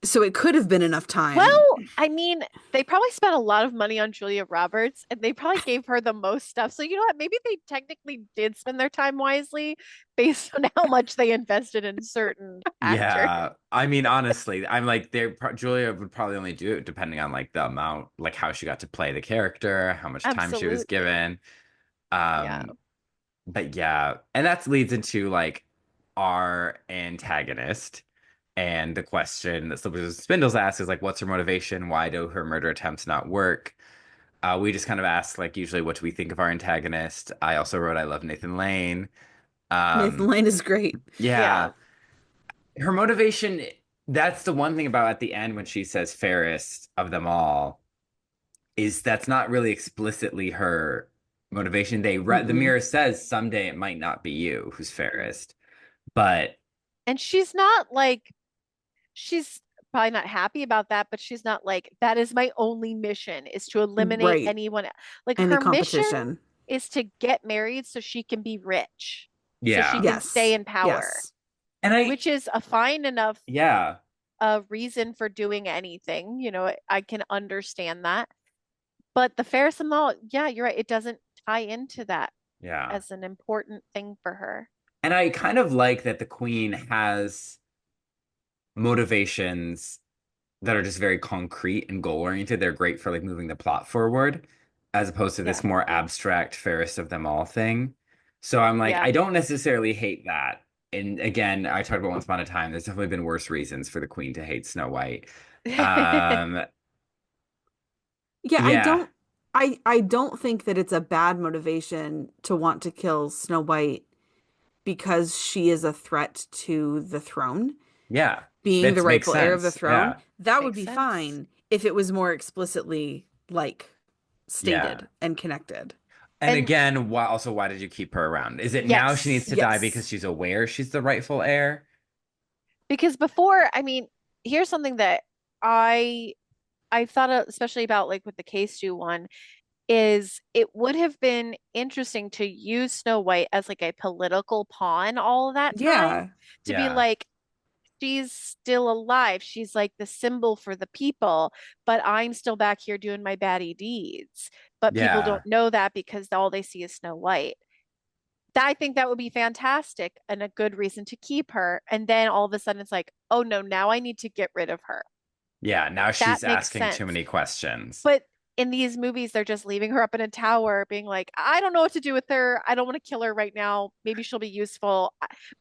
So it could have been enough time. Well, I mean, they probably spent a lot of money on Julia Roberts and they probably gave her the most stuff. So, you know what? Maybe they technically did spend their time wisely based on how much they invested in certain actors. Yeah. I mean, honestly, I'm like, Julia would probably only do it depending on like the amount, like how she got to play the character, how much time she was Absolutely. given. Yeah. Um, but yeah, and that leads into like our antagonist. And the question that Slippers and Spindles asks is like, what's her motivation? Why do her murder attempts not work? We just kind of ask, like, usually, what do we think of our antagonist? I also wrote, I love Nathan Lane. Nathan Um, Lane is great. yeah, Yeah. her motivation, that's the one thing about at the end when she says fairest of them all, is that's not really explicitly her motivation. The Mm-mm. mirror says someday it might not be you who's fairest, but And she's not like, she's probably not happy about that, but she's not like, that is my only mission is to eliminate Right. anyone. Like Any her mission competition. is to get married so she can be rich, so she yeah. can stay Yes. in power, Yes. And which is a fine enough yeah, reason for doing anything. I can understand that. But the Ferris amount, yeah, you're right. It doesn't tie into that yeah. as an important thing for her. And I kind of like that the queen has motivations that are just very concrete and goal oriented. They're great for like moving the plot forward, as opposed to Yeah. this more abstract fairest of them all thing. So I'm like, Yeah. I don't necessarily hate that. And again, I talked about Once Upon a Time. There's definitely been worse reasons for the queen to hate Snow White. Um, Yeah, yeah, I don't think that it's a bad motivation to want to kill Snow White because she is a threat to the throne, yeah, being the that makes rightful heir of the sense. throne. Yeah, That would Makes be sense. fine if it was more explicitly like yeah. stated and connected. And And again, why did you keep her around? Is it now she needs yes, to die Yes. because she's aware she's the rightful heir? because before, I mean, here's something that I I thought especially about like with the K-Stew one is it would have been interesting to use Snow White as like a political pawn all of that time Yeah. to be Yeah, like she's still alive. She's like the symbol for the people, but I'm still back here doing my baddie deeds. But people yeah, don't know that because all they see is Snow White. I think that would be fantastic and a good reason to keep her. And then all of a sudden it's like, oh no, now I need to get rid of her. yeah. Now That she's makes asking too sense. many questions. But in these movies, they're just leaving her up in a tower, being like, I don't know what to do with her. I don't want to kill her right now. Maybe she'll be useful.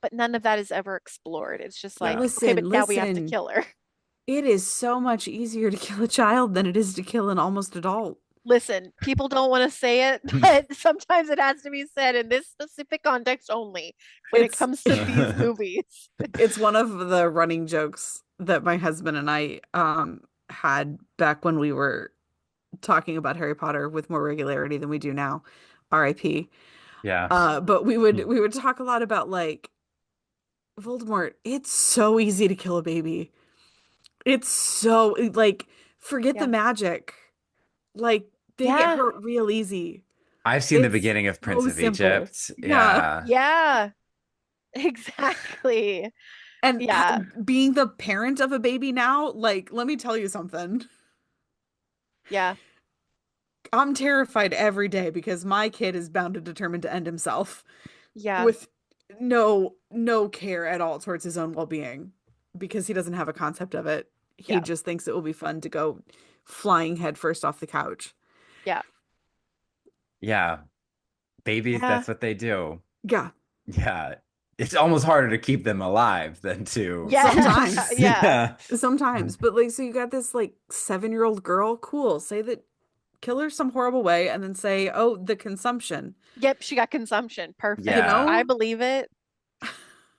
But none of that is ever explored. It's just Yeah. like, okay, but Listen, now we have to listen. kill her. It is so much easier to kill a child than it is to kill an almost adult. Listen, people don't want to say it, but sometimes it has to be said in this specific context only when it It's comes to these movies. it's one of the running jokes that my husband and I had back when we were talking about Harry Potter with more regularity than we do now. RIP. Yeah. But we would talk a lot about like Voldemort. It's so easy to kill a baby. It's so like forget the Yeah. magic. Like they get Yeah. hurt real easy. I've seen the It's beginning of Prince so of simple. Egypt. Yeah. Yeah. Yeah. Exactly. And Yeah. being the parent of a baby now, like, let me tell you something. Yeah. I'm terrified every day because my kid is bound and determined to end himself Yeah. with no care at all towards his own well-being because he doesn't have a concept of it. He Yeah. just thinks it will be fun to go flying headfirst off the couch. Yeah. Yeah. Babies, Yeah. that's what they do. Yeah, Yeah. It's almost harder to keep them alive than to. Yeah. sometimes. Yeah. Yeah. Sometimes. But like, so you got this like 7-year-old girl, cool. Say that kill her some horrible way and then say, oh, the consumption. Yep, she got consumption. You Perfect. Yeah. I know? believe it.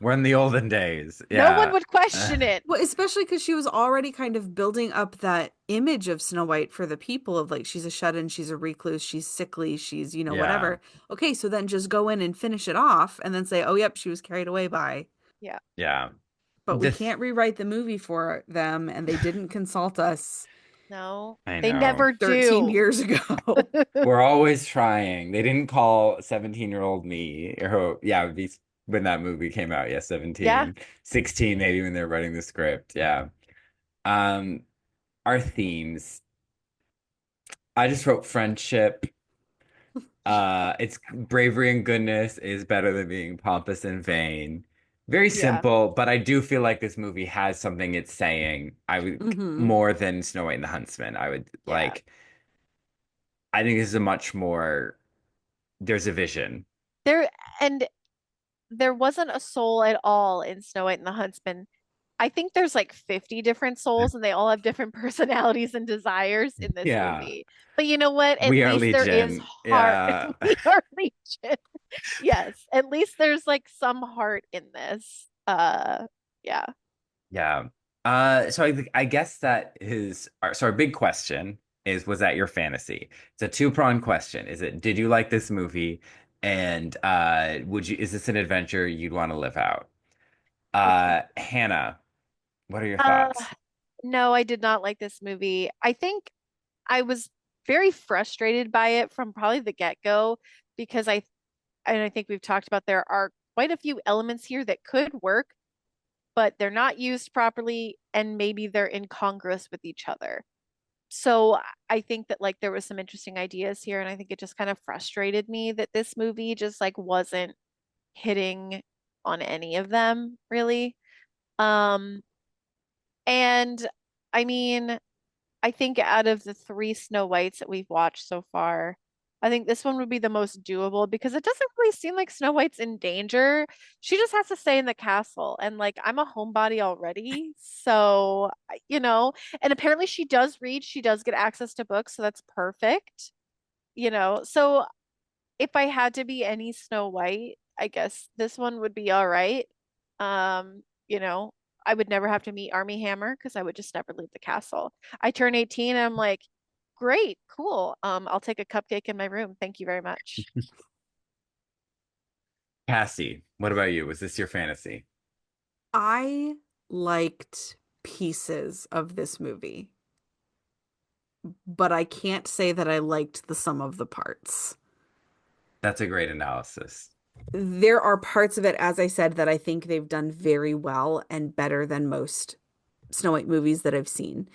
We're in the olden days. No one Yeah. would question it. Well, especially because she was already kind of building up that image of Snow White for the people of like, she's a shut-in, she's a recluse, she's sickly, she's, Yeah. whatever. Okay, so then just go in and finish it off and then say, oh, yep, she was carried away by. Yeah. Yeah. but we The can't rewrite the movie for them, and they didn't consult us No, I they know. never 13 do. years ago. We're always trying. They didn't call 17-year-old me. Or, yeah, it would be when that movie came out. Yeah, Yeah, 17, 16 maybe when they're writing the script. Yeah. Um, our themes. I just wrote friendship. It's bravery and goodness is better than being pompous and vain. Very yeah, simple, but I do feel like this movie has something it's saying. I would hmm more than Snow White and the Huntsman. I would yeah. like. I think this is a much more. There's a vision. There and there wasn't a soul at all in Snow White and the Huntsman. I think there's like 50 different souls and they all have different personalities and desires in this Yeah, movie. But you know what? At we are least there is Legion. heart. Yeah, We are Legion. Yes, at least there's like some heart in this. Yeah. yeah. So I guess that is so our big question is, was that your fantasy? It's a two-pronged question. Is it, did you like this movie? And is this an adventure you'd want to live out? Okay. Hannah, what are your Uh, thoughts? no, I did not like this movie. I think I was very frustrated by it from probably the get-go because I think we've talked about there are quite a few elements here that could work, but they're not used properly and maybe they're incongruous with each other. So I think that like there was some interesting ideas here and I think it just kind of frustrated me that this movie just like wasn't hitting on any of them really. Um and I mean, I think out of the three Snow Whites that we've watched so far, I think this one would be the most doable because it doesn't really seem like Snow White's in danger. She just has to stay in the castle. And like, I'm a homebody already. So, and apparently she does read, she does get access to books. So that's perfect. So if I had to be any Snow White, I guess this one would be all right. Um, you know, I would never have to meet Army Hammer because I would just never leave the castle. I turn 18 and I'm like, great, cool. I'll take a cupcake in my room. Thank you very much. Cassie, what about you? Was this your fantasy? I liked pieces of this movie, but I can't say that I liked the sum of the parts. That's a great analysis. There are parts of it, as I said, that I think they've done very well and better than most Snow White movies that I've seen.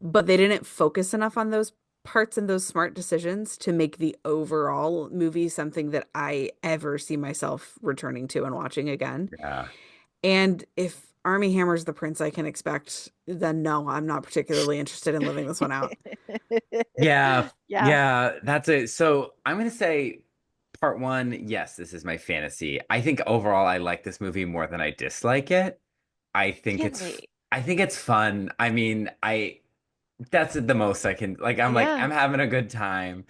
But they didn't focus enough on those parts and those smart decisions to make the overall movie something that I ever see myself returning to and watching again. Yeah. And if Army Hammer's the prince I can expect, then no, I'm not particularly interested in living this one out. Yeah, Yeah, yeah, that's it. So I'm gonna say part one, yes, this is my fantasy. I think overall I like this movie more than I dislike it. really. I think it's fun. I mean, that's the most I can like Yeah. I'm having a good time.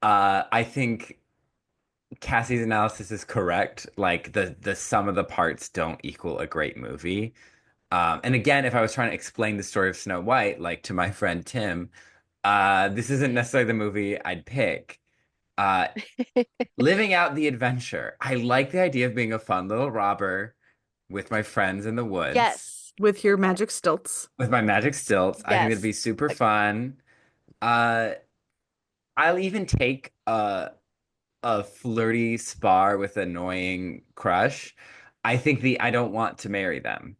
I think Cassie's analysis is correct. Like the sum of the parts don't equal a great movie. And again, if I was trying to explain the story of Snow White, like to my friend Tim, this isn't necessarily the movie I'd pick. Uh, Living out the adventure. I like the idea of being a fun little robber with my friends in the woods Yes. With your Okay. magic stilts. with my magic stilts. I think it'd Yes. be super Agreed. fun. Uh, I'll even take a flirty spar with annoying crush. I don't want to marry them.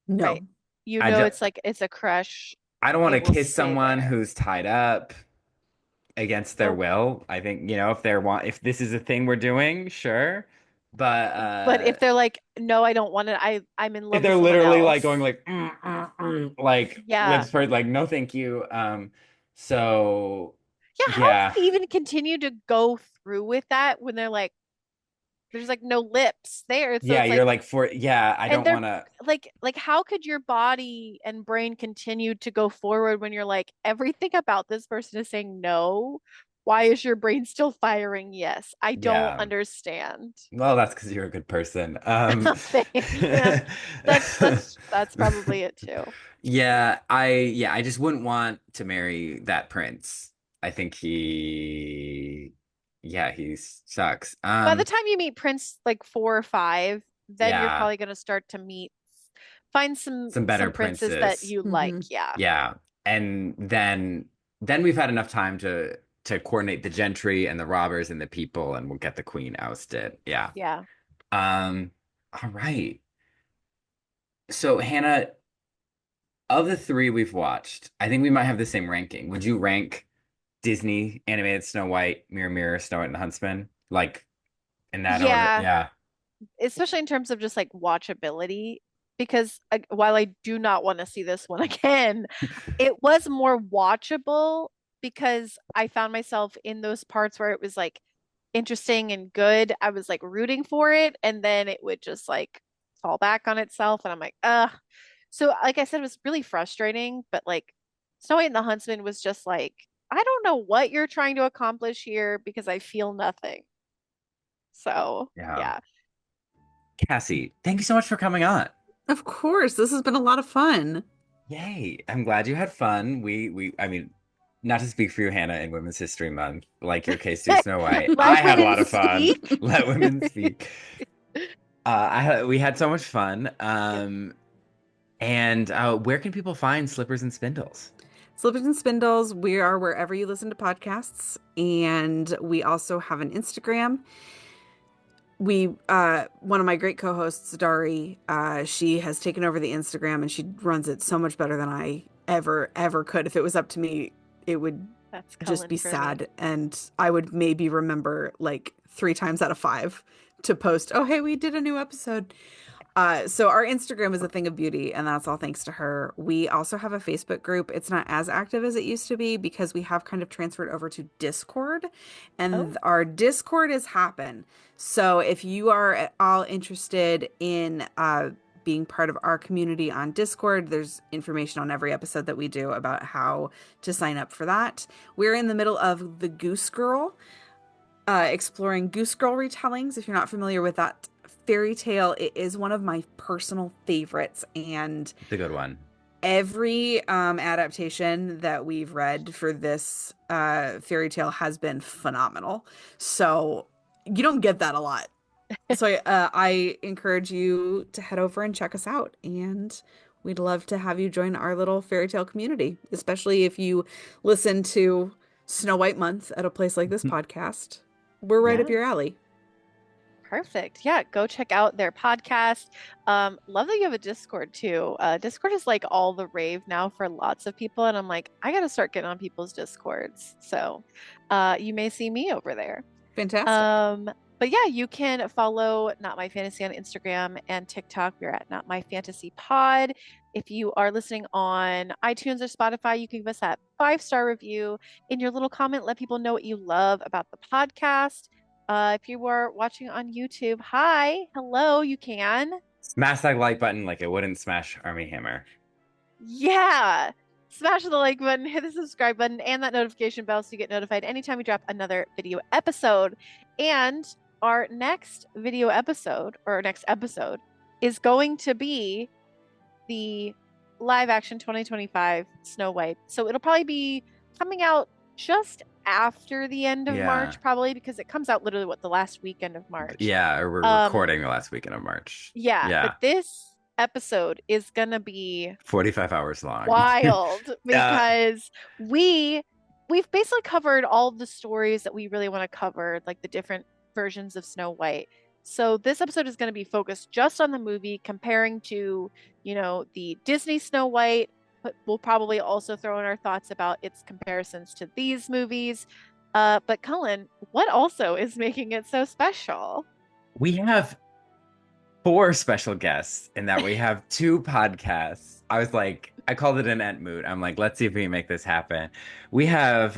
Right. No. I don't It's like it's a crush. I don't want It to will kiss stay someone there. who's tied up against their Nope. will. I think, if this is a thing we're doing, sure. But But if they're like, no, I don't want it. I'm in if love with they're someone literally like going else. like like Yeah. lips first, like no thank you. So Yeah, how yeah. do they even continue to go through with that when they're like, there's like no lips there. So Yeah, it's you're like, like I and don't they're want to. like, how could your body and brain continue to go forward when you're like, everything about this person is saying no? Why is your brain still firing yes? I don't Yeah. understand. Well, that's because you're a good person. Yeah, that's probably it too. Yeah, I just wouldn't want to marry that prince. I think he sucks. By the time you meet Prince like 4 or 5, then you're Yeah. probably going to start to meet. find some better some princes that princes. you like. Yeah. Yeah. And then we've had enough time to coordinate the gentry and the robbers and the people, and we'll get the queen ousted. Yeah. Yeah. Um, all right. So Hannah, of the three we've watched, I think we might have the same ranking. Would you rank Disney animated Snow White, Mirror Mirror, Snow White and the Huntsman, like in that order? Yeah. Yeah. Especially in terms of just like watchability, because while I do not want to see this one again, it was more watchable because I found myself in those parts where it was like interesting and good. I was like rooting for it, and then it would just like fall back on itself, and I'm like, ugh. So, like I said, it was really frustrating, but like Snow White and the Huntsman was just like, I don't know what you're trying to accomplish here because I feel nothing. So, Yeah. yeah. Cassie, thank you so much for coming on. Of course, this has been a lot of fun. Yay. I'm glad you had fun. I mean, not to speak for you, Hannah, in Women's History Month, like your case to Snow White. I Let had a women lot of fun. speak. Let women speak. We had so much fun. Yep. And where can people find Slippers and Spindles? Slippers and Spindles, we are wherever you listen to podcasts. And we also have an Instagram. We one of my great co-hosts, Dari, she has taken over the Instagram and she runs it so much better than I ever could. If it was up to me, it would That's just Cullen be for sad, me. and I would maybe remember like 3 times out of 5 to post, oh hey, we did a new episode. So our Instagram is a thing of beauty, and that's all thanks to her. We also have a Facebook group. It's not as active as it used to be because we have kind of transferred over to Discord, Oh, and our Discord is Happen. So if you are at all interested in being part of our community on Discord, there's information on every episode that we do about how to sign up for that. We're in the middle of the Goose Girl, exploring Goose Girl retellings. If you're not familiar with that fairy tale, it is one of my personal favorites, and It's a good one. every adaptation that we've read for this fairy tale has been phenomenal. So you don't get that a lot. So I encourage you to head over and check us out, and we'd love to have you join our little fairy tale community, especially if you listen to Snow White Month at a place like this podcast. We're right up yes. your alley. Perfect. Yeah, go check out their podcast. Love that you have a Discord too. Discord is like all the rave now for lots of people, and I'm like, I gotta start getting on people's Discords. So, you may see me over there. Fantastic. But yeah, you can follow Not My Fantasy on Instagram and TikTok. We're at Not My Fantasy Pod. If you are listening on iTunes or Spotify, you can give us that 5-star review. In your little comment, let people know what you love about the podcast. If you are watching on YouTube, hi, hello, you can. Smash that like button like it wouldn't smash Army Hammer. Yeah. Smash the like button, hit the subscribe button, and that notification bell so you get notified anytime we drop another video episode. And our next video episode, or our next episode, is going to be the live action 2025 Snow White. So it'll probably be coming out just after the end of Yeah. March, probably because it comes out literally the last weekend of March. Yeah, we're recording the last weekend of March. Yeah, but this episode is gonna be 45 hours long. wild because we've basically covered all the stories that we really want to cover, like the different versions of Snow White. So this episode is going to be focused just on the movie, comparing to, the Disney Snow White, but we'll probably also throw in our thoughts about its comparisons to these movies. But Cullen, what also is making it so special? We have 4 special guests in that we have 2 podcasts. I called it an ent mood. I'm like, let's see if we can make this happen. We have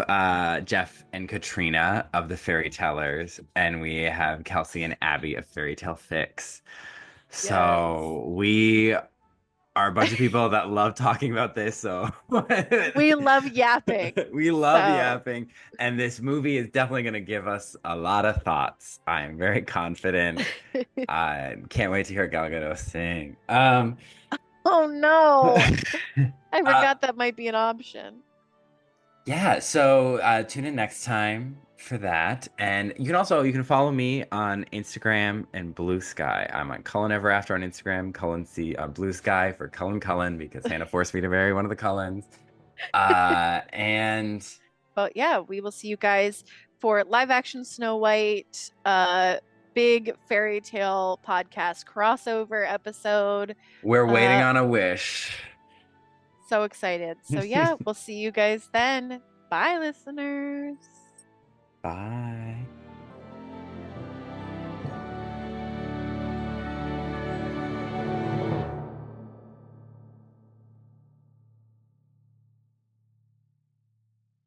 Jeff and Katrina of the Fairy Tellers, and we have Kelsey and Abby of Fairy Tale Fix. So we are a bunch of people that love talking about this. So we love yapping. We love yapping. And this movie is definitely going to give us a lot of thoughts. I'm very confident. I can't wait to hear Gal Gadot sing. Oh no. I forgot that might be an option. Yeah, so tune in next time for that. And you can follow me on Instagram and Blue Sky. I'm on Cullen Ever After on Instagram, Cullen C on Blue Sky for Cullen because Hannah forced me to marry one of the Cullens. And But yeah, we will see you guys for live action Snow White, big fairy tale podcast crossover episode. we're waiting Uh, on a wish. so excited. So yeah, we'll see you guys then. Bye, listeners. Bye.